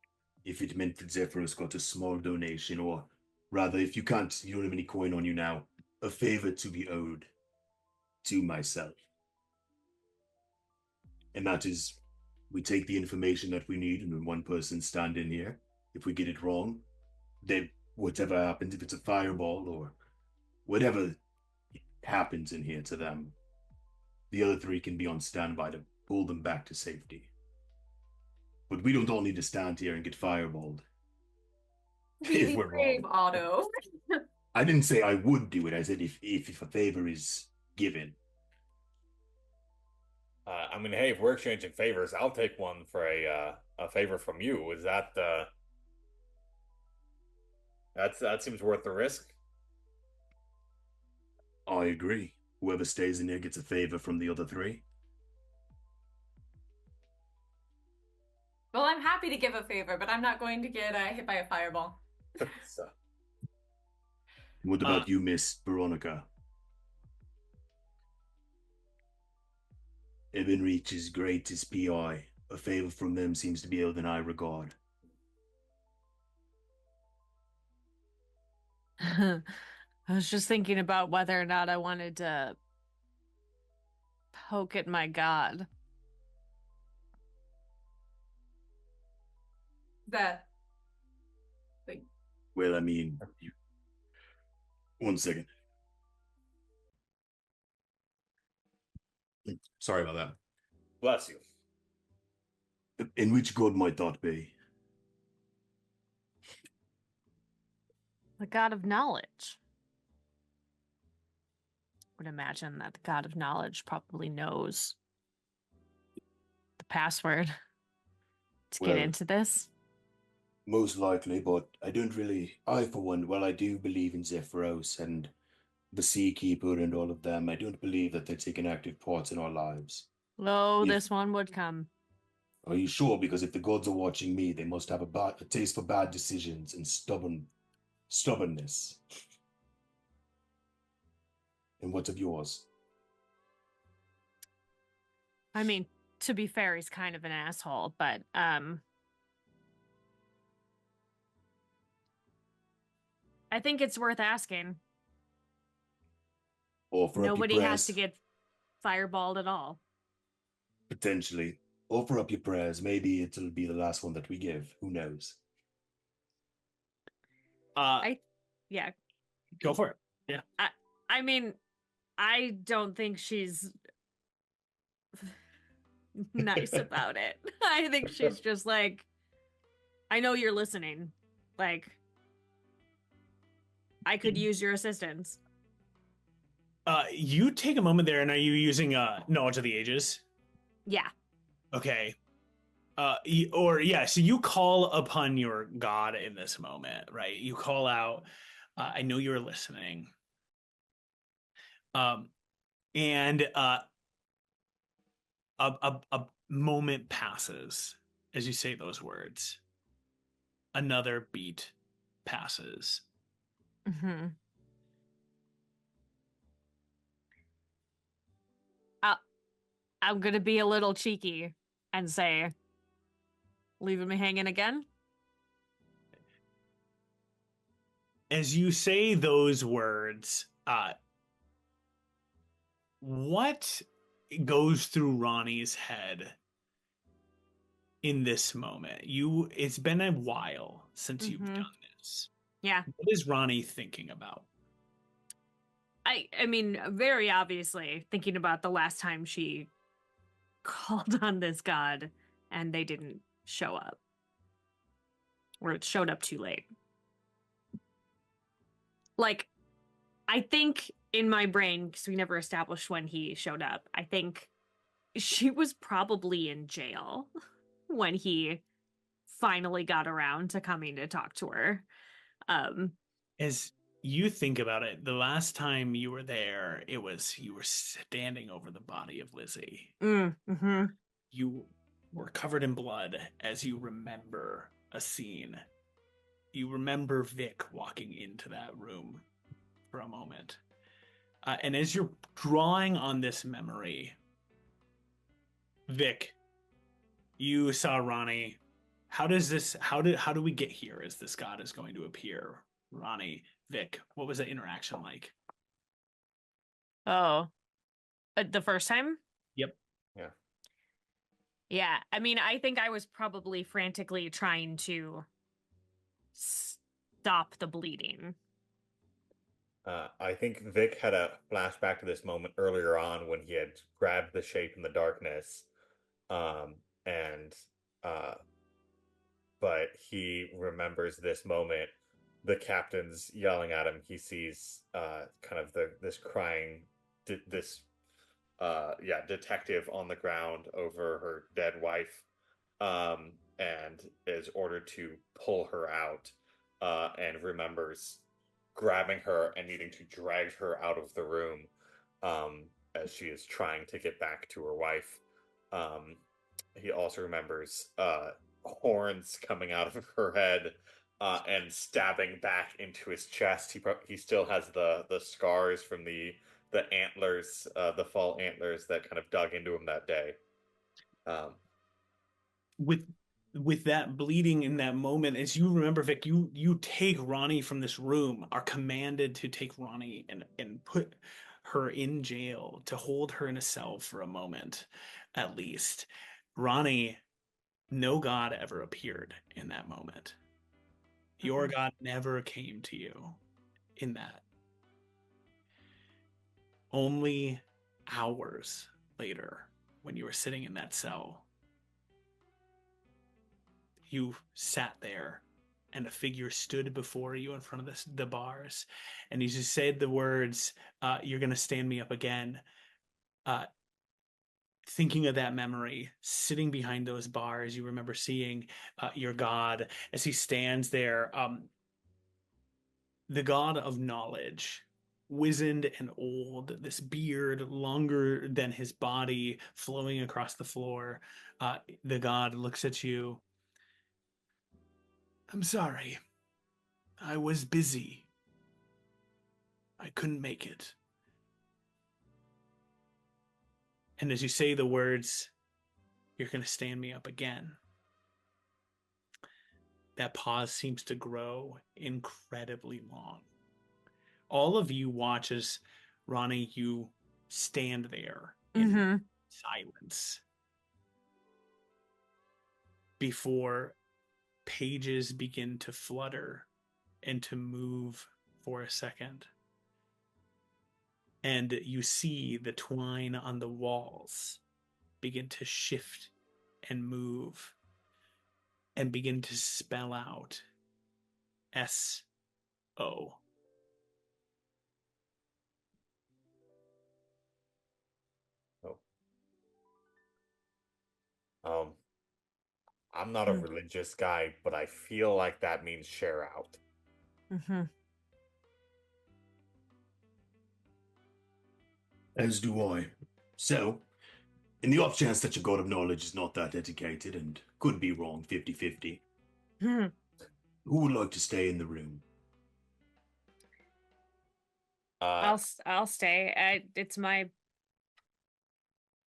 if it meant that Zephyros got a small donation, or rather, if you don't have any coin on you now, a favor to be owed to myself. And that is, we take the information that we need, and then one person stand in here. If we get it wrong, then whatever happens, if it's a fireball or whatever happens in here to them, the other three can be on standby to pull them back to safety. But we don't all need to stand here and get fireballed. Really we're brave, wrong. Otto. I didn't say I would do it. I said if a favor is given. I mean, hey, if we're exchanging favors, I'll take one for a favor from you. Is that that seems worth the risk? I agree. Whoever stays in here gets a favor from the other three. Well, I'm happy to give a favor, but I'm not going to get hit by a fireball. So, What about you, Miss Veronica? Ebenreach's greatest PI. A favor from them seems to be held in high regard. I was just thinking about whether or not I wanted to poke at my god. that like Well, I mean, one second. Sorry about that. Bless you. In which god might that be? The god of knowledge. Would imagine that the god of knowledge probably knows the password to get Well, into this. most likely, but I don't really. I, for one, well, I do believe in Zephyros and the Sea Keeper and all of them. I don't believe that they're taking active parts in our lives. Oh, If, this one would come. are you sure? Because if the gods are watching me, they must have a taste for bad decisions and stubbornness. And what's of yours? I mean, to be fair, he's kind of an asshole, but I think it's worth asking. Offer up your Nobody has prayers. to get fireballed at all. Potentially. Offer up your prayers. Maybe it'll be the last one that we give. Who knows? Yeah. Go for it. Yeah. I mean, I don't think she's nice about it. I think she's just like, I know you're listening. Like, I could use your assistance. You take a moment there, and are you using knowledge of the ages? Yeah. Okay. So you call upon your god in this moment, right? You call out, I know you're listening. And a moment passes as you say those words. Another beat passes. Mm-hmm. I'm gonna be a little cheeky and say, leaving me hanging again? As you say those words, what goes through Ronnie's head in this moment? It's been a while since you've done this. Yeah. What is Ronnie thinking about? I mean, very obviously thinking about the last time she called on this god and they didn't show up. Or it showed up too late. Like, I think in my brain, because we never established when he showed up, I think she was probably in jail when he finally got around to coming to talk to her. As you think about it, the last time you were there, you were standing over the body of Lizzie. Mm-hmm. You were covered in blood as you remember a scene. You remember Vic walking into that room for a moment. And as you're drawing on this memory, Vic, you saw Ronnie. How do we get here as this god is going to appear? Ronnie, Vic, what was the interaction like? Oh, the first time? Yep. Yeah. Yeah, I mean, I think I was probably frantically trying to stop the bleeding. I think Vic had a flashback to this moment earlier on when he had grabbed the shape in the darkness. But he remembers this moment. The captain's yelling at him. He sees kind of this crying, detective on the ground over her dead wife, and is ordered to pull her out, and remembers grabbing her and needing to drag her out of the room, as she is trying to get back to her wife. He also remembers horns coming out of her head, and stabbing back into his chest. He still has the scars from the antlers, the fall antlers that kind of dug into him that day. With that bleeding in that moment, as you remember, Vic, you take Ronnie from this room, are commanded to take Ronnie and put her in jail, to hold her in a cell for a moment, at least. Ronnie, no god ever appeared in that moment. Your god never came to you in that. Only hours later, when you were sitting in that cell, you sat there and a figure stood before you in front of the bars. And as you said the words, you're going to stand me up again. Thinking of that memory, sitting behind those bars, you remember seeing your god as he stands there, the god of knowledge, wizened and old, this beard longer than his body flowing across the floor. The god looks at you. I'm sorry. I was busy. I couldn't make it. And as you say the words, you're going to stand me up again. That pause seems to grow incredibly long. All of you watch as, Ronnie, you stand there in silence before pages begin to flutter and to move for a second. And you see the twine on the walls begin to shift and move and begin to spell out S-O. I'm not a religious guy, but I feel like that means share out. As do I. So, in the off chance that your god of knowledge is not that dedicated and could be wrong 50-50, who would like to stay in the room? I'll stay.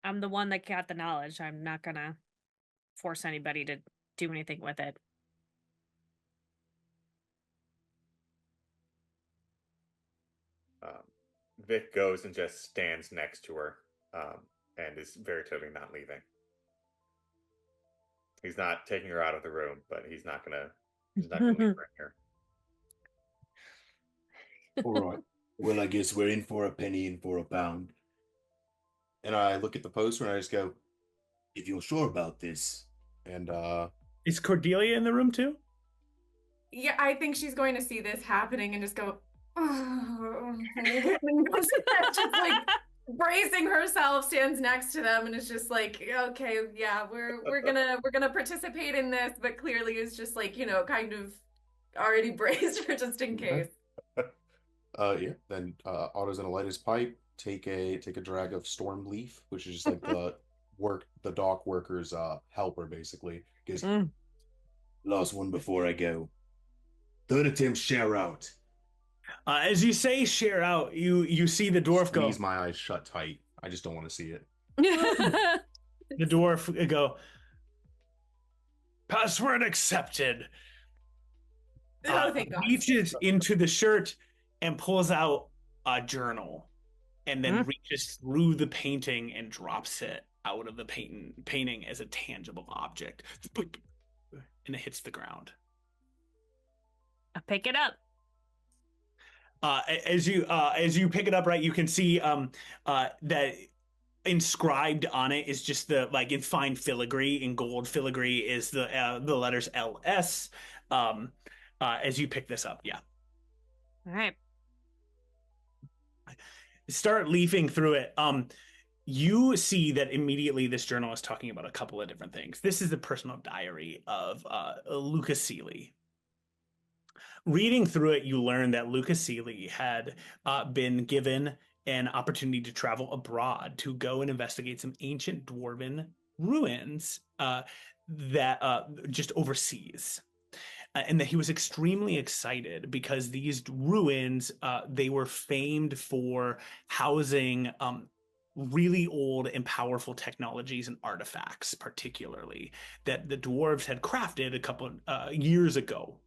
I'm the one that got the knowledge. I'm not gonna force anybody to do anything with it. Vic goes and just stands next to her, and is very clearly not leaving. He's not taking her out of the room, but he's not gonna leave her in here. All right. Well, I guess we're in for a penny, in for a pound. And I look at the poster and I just go, if you're sure about this. And is Cordelia in the room too? Yeah, I think she's going to see this happening and just go, oh. Just like bracing herself, stands next to them, and is just like, okay, yeah, we're gonna participate in this, but clearly is just like, kind of already braced for just in case. Yeah. Then Otto's gonna light his pipe, take a drag of Storm Leaf, which is just like the dock workers helper basically. Because last one before I go. Third attempt, share out. As you say share out, you see the dwarf go. Squeeze my eyes shut tight. I just don't want to see it. The dwarf go. Password accepted. Thank God. Reaches into the shirt and pulls out a journal, and then reaches through the painting and drops it out of the painting as a tangible object, and it hits the ground. I pick it up. As you pick it up, right, you can see that inscribed on it is just the, like, in fine filigree, in gold filigree, is the letters LS. As you pick this up, yeah. All right. Start leafing through it. You see that immediately this journal is talking about a couple of different things. This is the personal diary of Luca Seeley. Reading through it, you learn that Luca Seeley had been given an opportunity to travel abroad to go and investigate some ancient dwarven ruins that just overseas. And that he was extremely excited because these ruins, they were famed for housing really old and powerful technologies and artifacts, particularly that the dwarves had crafted a couple years ago.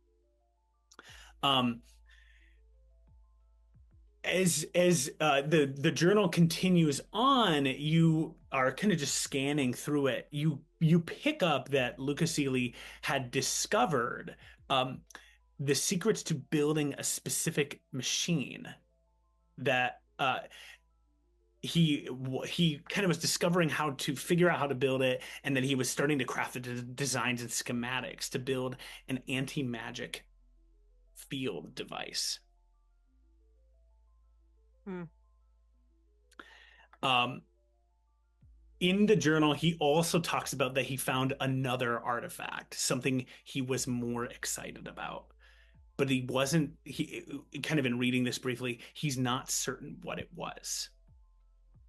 As the journal continues on, you are kind of just scanning through it, you pick up that Luca Seeley had discovered the secrets to building a specific machine that he kind of was discovering how to figure out how to build it, and then he was starting to craft the designs and schematics to build an anti-magic field device. In the journal, he also talks about that he found another artifact, something he was more excited about. But he kind of in reading this briefly, he's not certain what it was.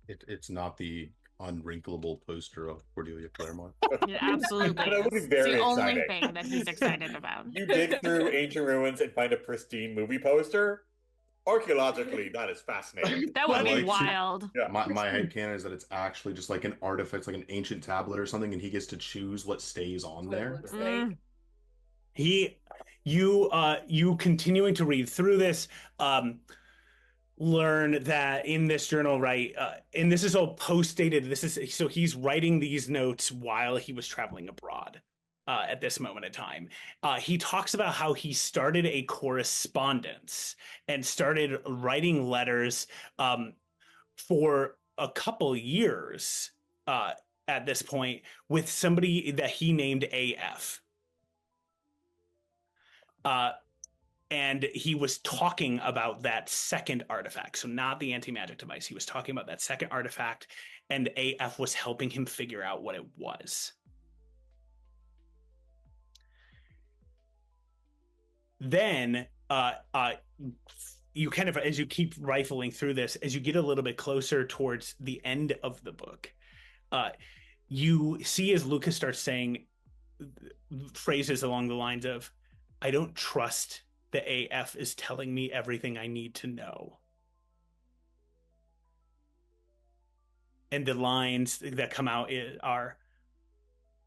It's not the unwrinkleable poster of Cordelia Claremont. It absolutely That would be is. It's very the only exciting. thing that he's excited about. You dig through ancient ruins and find a pristine movie poster. Archaeologically, that is fascinating. That would I be like to- wild. Yeah. My headcanon is that it's actually just like an artifact, like an ancient tablet or something, and he gets to choose what stays on What it there. looks like. You continuing to read through this, learn that in this journal, right, and this is all post-dated. So he's writing these notes while he was traveling abroad. At this moment in time, he talks about how he started a correspondence and started writing letters for a couple years at this point with somebody that he named AF. And he was talking about that second artifact. So not the anti-magic device. He was talking about that second artifact, and AF was helping him figure out what it was. Then you kind of, as you keep rifling through this, as you get a little bit closer towards the end of the book, you see as Lucas starts saying phrases along the lines of, I don't trust the AF is telling me everything I need to know. And the lines that come out are,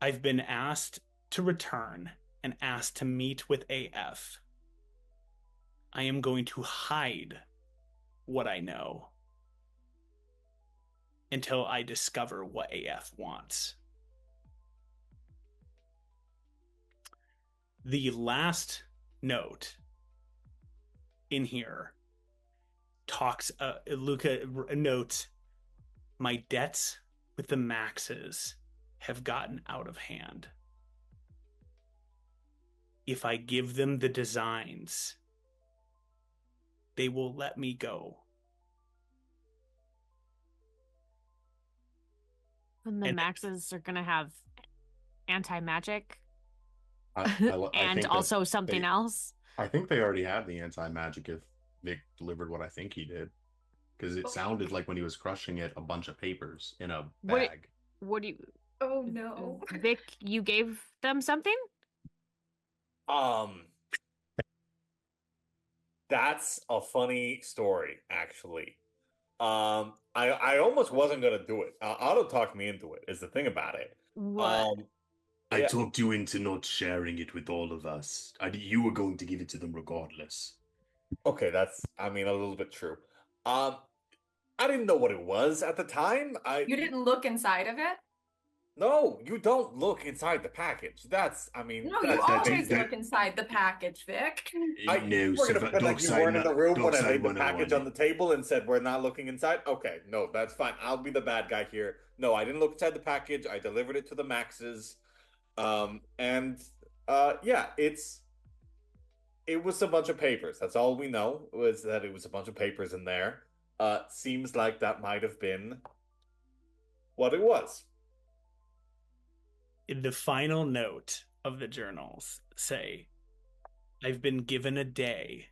I've been asked to return and asked to meet with AF. I am going to hide what I know until I discover what AF wants. The last note in here talks, Luca notes, my debts with the Maxes have gotten out of hand. If I give them the designs, they will let me go. And the Maxes are going to have anti-magic I and think that also something they- else. I think they already have the anti-magic if Vic delivered what I think he did. Because it sounded like when he was crushing it, a bunch of papers in a bag. What do you... Oh no. Vic, you gave them something? That's a funny story, actually. I almost wasn't gonna do it. Otto talked me into it, is the thing about it. What? I Yeah. talked you into not sharing it with all of us. You were going to give it to them regardless. Okay, that's, I mean, a little bit true. I didn't know what it was at the time. You didn't look inside of it? No, you don't look inside the package. That's, I mean, No, you that's, always look inside the package, Vic. I No, we're gonna pretend like you weren't in the room when I laid the 101. package on the table and said we're not looking inside. Okay, no, that's fine. I'll be the bad guy here. No, I didn't look inside the package. I delivered it to the Maxes. Yeah, it was a bunch of papers. That's all we know, was that it was a bunch of papers in there. Seems like that might have been what it was. In the final note of the journals say, I've been given a day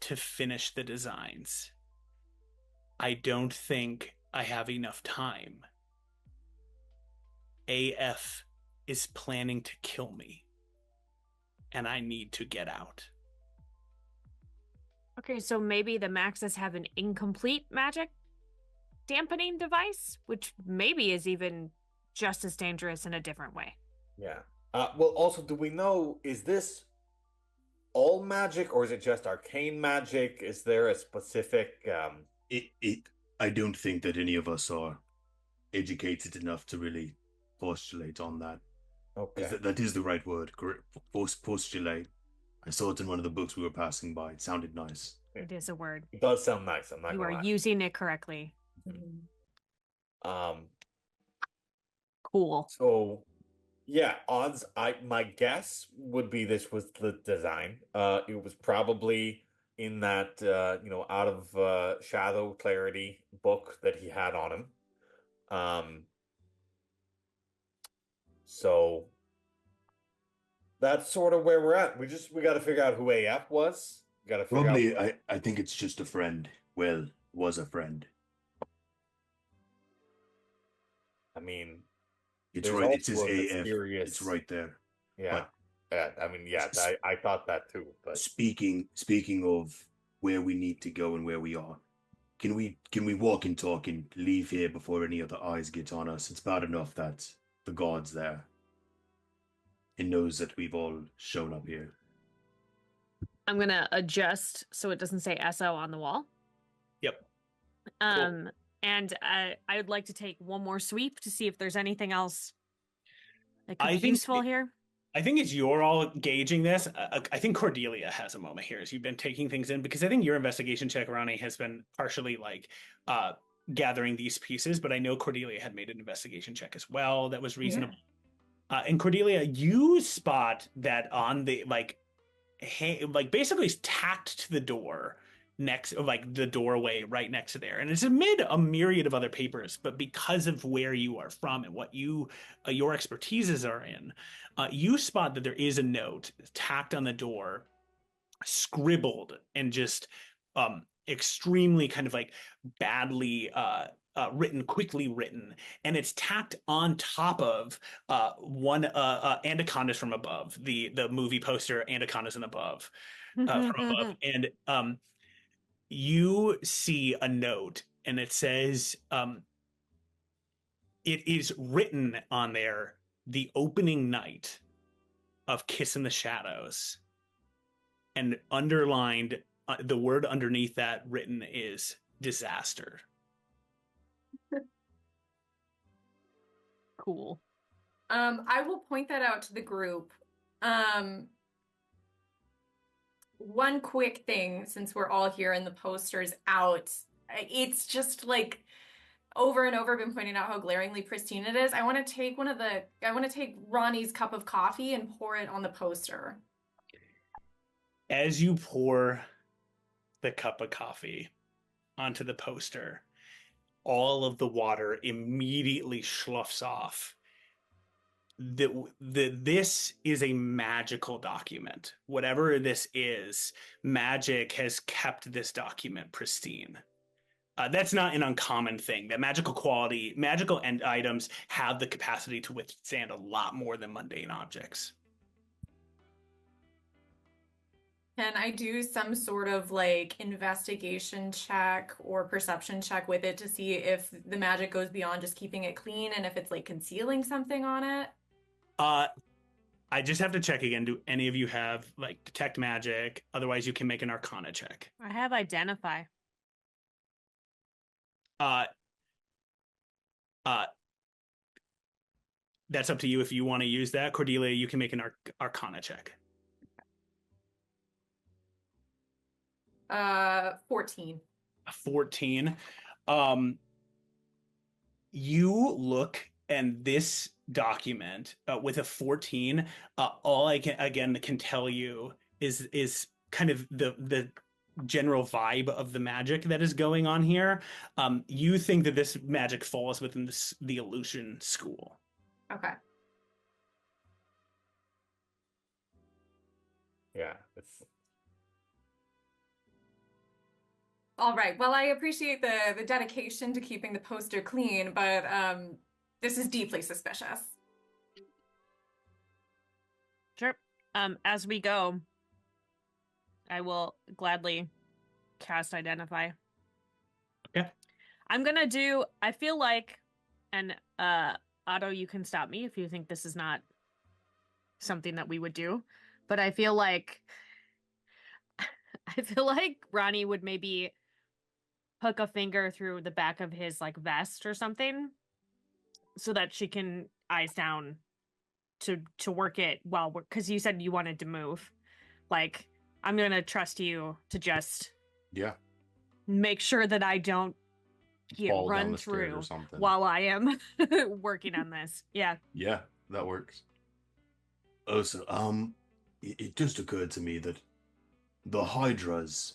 to finish the designs. I don't think I have enough time. AF is planning to kill me, and I need to get out. Okay, so maybe the Maxes have an incomplete magic dampening device, which maybe is even just as dangerous in a different way. Yeah. Well, also, do we know, is this all magic or is it just arcane magic? Is there a specific I don't think that any of us are educated enough to really postulate on that. Okay. That is the right word. Postulate. I saw it in one of the books we were passing by. It sounded nice. It is a word. It does sound nice. I'm not You gonna are lie. using it correctly. Um. Cool. So, yeah, odds. My guess would be this was the design. It was probably in that out of shadow clarity book that he had on him. So that's sort of where we're at. We got to figure out who AF was. We got to figure Probably, out. I think it's just a friend. Well, was a friend. I mean, It's there's right. It says also a AF. mysterious. It's right there. Yeah. I mean, yeah. I thought that too. But Speaking of where we need to go and where we are, can we walk and talk and leave here before any other eyes get on us? It's bad enough that the guard's there and knows that we've all shown up here. I'm gonna adjust so it doesn't say SO on the wall. Yep. And I would like to take one more sweep to see if there's anything else that could I be think useful here. I think as you're all gauging this, I think Cordelia has a moment here as you've been taking things in, because I think your investigation check, Ronnie, has been partially like gathering these pieces, but I know Cordelia had made an investigation check as well that was reasonable. Yeah. And Cordelia, you spot that on the basically tacked to the door next, like the doorway right next to there, and it's amid a myriad of other papers, but because of where you are from and what your expertises are in, you spot that there is a note tacked on the door, scribbled and just extremely kind of like badly written, quickly written, and it's tacked on top of one Anacondas from Above, the movie poster Anacondas and Above, from above, and you see a note, and it says, it is written on there, the opening night of Kiss in the Shadows, and underlined, the word underneath that written is disaster. Cool. I will point that out to the group. One quick thing, since we're all here and the poster's out, it's just like over and over been pointing out how glaringly pristine it is. I want to take Ronnie's cup of coffee and pour it on the poster. As you pour the cup of coffee onto the poster, all of the water immediately sloughs off. This is a magical document. Whatever this is, magic has kept this document pristine. That's not an uncommon thing. That magical end items have the capacity to withstand a lot more than mundane objects. Can I do some sort of like investigation check or perception check with it to see if the magic goes beyond just keeping it clean and if it's like concealing something on it? I just have to check again. Do any of you have like detect magic? Otherwise, you can make an Arcana check. I have identify. That's up to you if you want to use that. Cordelia, you can make an Arcana check. 14. 14. You look, and this document with a 14, all I can tell you is kind of the general vibe of the magic that is going on here. You think that this magic falls within the illusion school. Okay. Yeah, it's all right. Well, I appreciate the dedication to keeping the poster clean, but this is deeply suspicious. Sure. As we go, I will gladly cast identify. Okay. I'm gonna I feel like, and Otto, you can stop me if you think this is not something that we would do, but I feel like Ronnie would maybe hook a finger through the back of his like vest or something so that she can eyes down to work it well, because you said you wanted to move. Like, I'm gonna trust you to just make sure that I don't get Fall down run the stairs or through something. while I am working on this. Yeah. Yeah, that works. Oh, so it just occurred to me that the Hydras,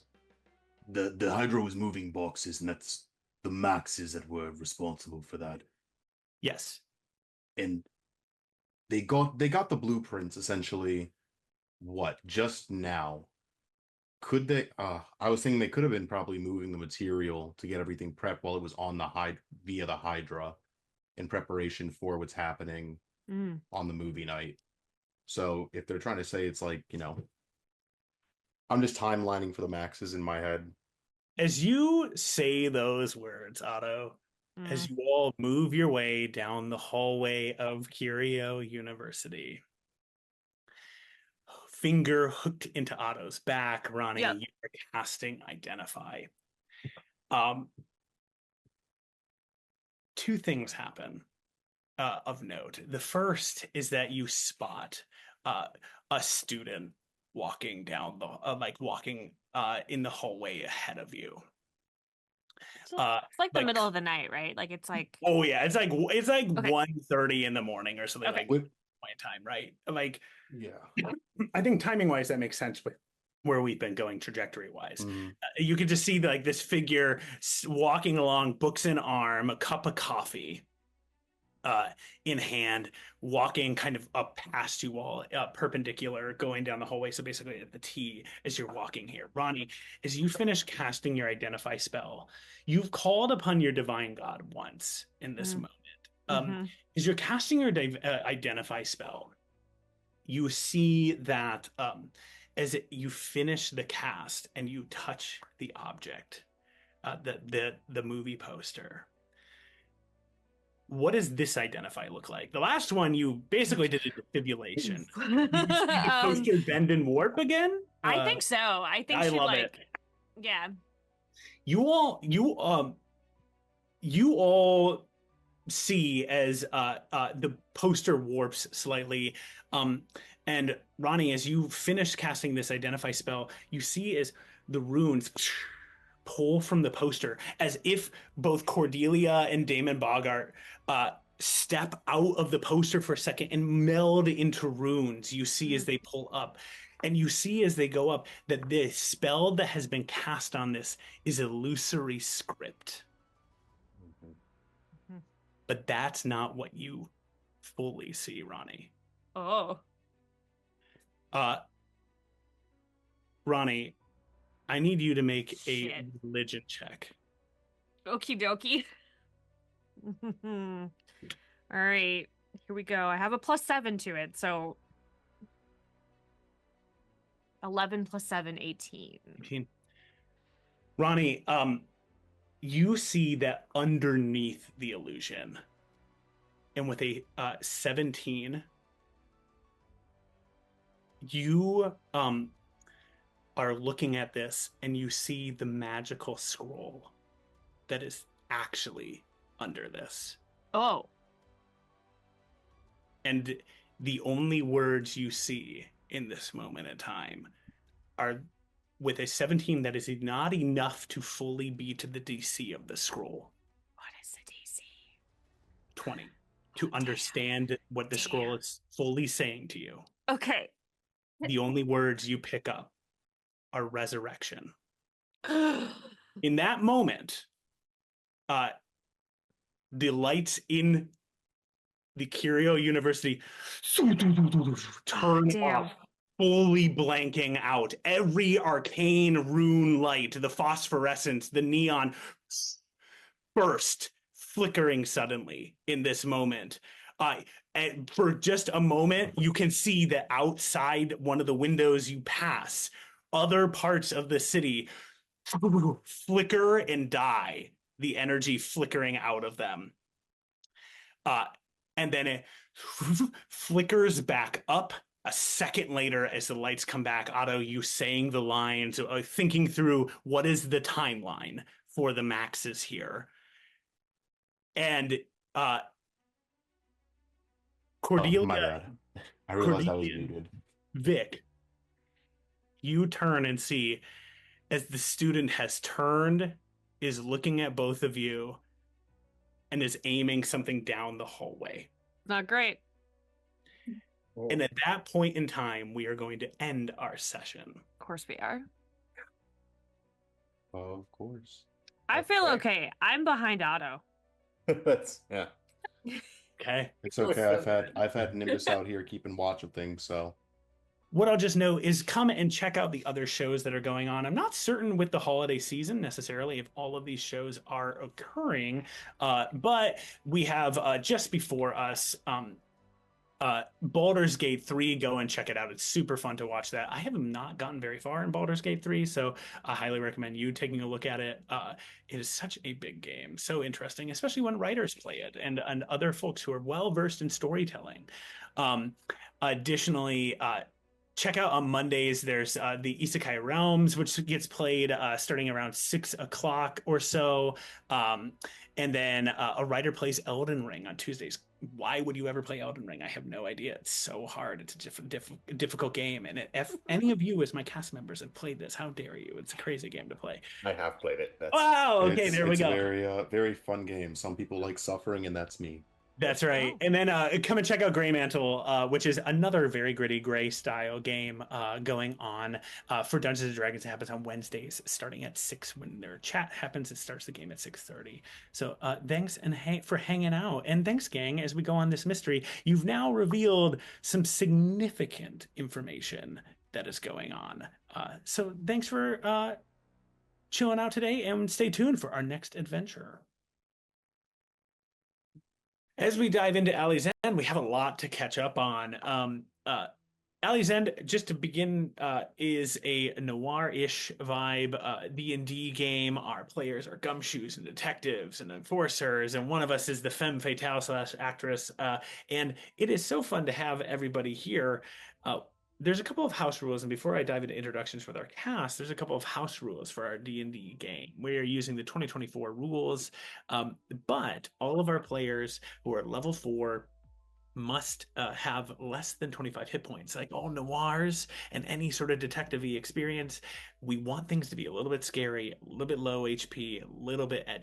the Hydra was moving boxes, and that's the Maxes that were responsible for that. Yes. And they got the blueprints essentially. What, just now? Could they? I was thinking they could have been probably moving the material to get everything prepped while it was on the via the Hydra, in preparation for what's happening on the movie night. So if they're trying to say it's like, I'm just timelining for the Maxes in my head. As you say those words, Otto, as you all move your way down the hallway of Curio University, finger hooked into Otto's back, Ronnie, Yep. you are casting Identify. Two things happen of note. The first is that you spot a student walking down the walking in the hallway ahead of you. It's like the middle of the night, right? Like it's like, oh yeah, it's like Okay. 1:30 in the morning or something, like point time, right? Like, Yeah. I think timing wise that makes sense with where we've been going trajectory wise. You could just see like this figure walking along, books in arm, a cup of coffee in hand, walking kind of up past you all, perpendicular, going down the hallway. So basically at the T as you're walking here. Ronnie, as you finish casting your Identify spell, you've called upon your divine god once in this moment. As you're casting your Identify spell, you see that as you finish the cast and you touch the object, the movie poster, what does this Identify look like? The last one, you basically did a defibrillation. Did you see the poster bend and warp again? I think so. I think I she love like, it. Yeah. You all see as the poster warps slightly. And Ronnie, as you finish casting this Identify spell, you see as the runes pull from the poster, as if both Cordelia and Damon Bogart step out of the poster for a second and meld into runes. You see as they pull up. And you see as they go up that the spell that has been cast on this is illusory script. But that's not what you fully see, Ronnie. Oh. Ronnie, I need you to make a religion check. Okie dokie. All right, here we go. I have a +7 to it, so 11 + 7, 18. 18. Ronnie, you see that underneath the illusion, and with a 17, you are looking at this and you see the magical scroll that is actually under this. Oh. And the only words you see in this moment in time are, with a 17, that is not enough to fully beat the DC of the scroll. What is the DC? 20. To understand what the scroll is fully saying to you. Okay. The only words you pick up are resurrection. In that moment, the lights in the Curio University turn off, fully blanking out. Every arcane rune light, the phosphorescence, the neon burst, flickering suddenly in this moment. And for just a moment, you can see that outside one of the windows you pass, other parts of the city flicker and die, the energy flickering out of them. And then it flickers back up a second later as the lights come back. Otto, you saying the lines, thinking through what is the timeline for the Maxes here. And Oh, my Cordelia, bad. I realized I was Cordelia, muted. Vic, you turn and see as the student has turned, is looking at both of you, and is aiming something down the hallway. Not great. And at that point in time, we are going to end our session. Of course we are. Of course. I feel Okay. okay. I'm behind Otto. That's yeah. Okay. It's okay. I've had Nimbus out here keeping watch of things, so What I'll just know is come and check out the other shows that are going on. I'm not certain with the holiday season necessarily if all of these shows are occurring, but we have just before us Baldur's Gate 3. Go and check it out. It's super fun to watch that. I have not gotten very far in Baldur's Gate 3, so I highly recommend you taking a look at it. It is such a big game, so interesting, especially when writers play it and other folks who are well versed in storytelling. Additionally, check out on Mondays, there's the Isekai Realms, which gets played starting around 6 o'clock or so. And then a writer plays Elden Ring on Tuesdays. Why would you ever play Elden Ring? I have no idea. It's so hard. It's a difficult game. And if any of you as my cast members have played this, how dare you? It's a crazy game to play. I have played it. That's... Wow. Okay, there we go. It's a very fun game. Some people like suffering, and that's me. That's right. And then come and check out Grey Mantle, which is another very gritty gray style game going on for Dungeons and Dragons. It happens on Wednesdays starting at 6. When their chat happens, it starts the game at 6:30. So thanks for hanging out. And thanks, gang, as we go on this mystery. You've now revealed some significant information that is going on. So thanks for chilling out today, and stay tuned for our next adventure. As we dive into Alley's End, we have a lot to catch up on. Alley's End, just to begin, is a noir-ish vibe D&D game. Our players are gumshoes and detectives and enforcers, and one of us is the femme fatale / actress. And it is so fun to have everybody here. There's a couple of house rules, and before I dive into introductions with our cast, there's a couple of house rules for our D&D game. We are using the 2024 rules, but all of our players who are level 4 must have less than 25 hit points. Like all noirs and any sort of detective-y experience, we want things to be a little bit scary, a little bit low HP, a little bit edgy.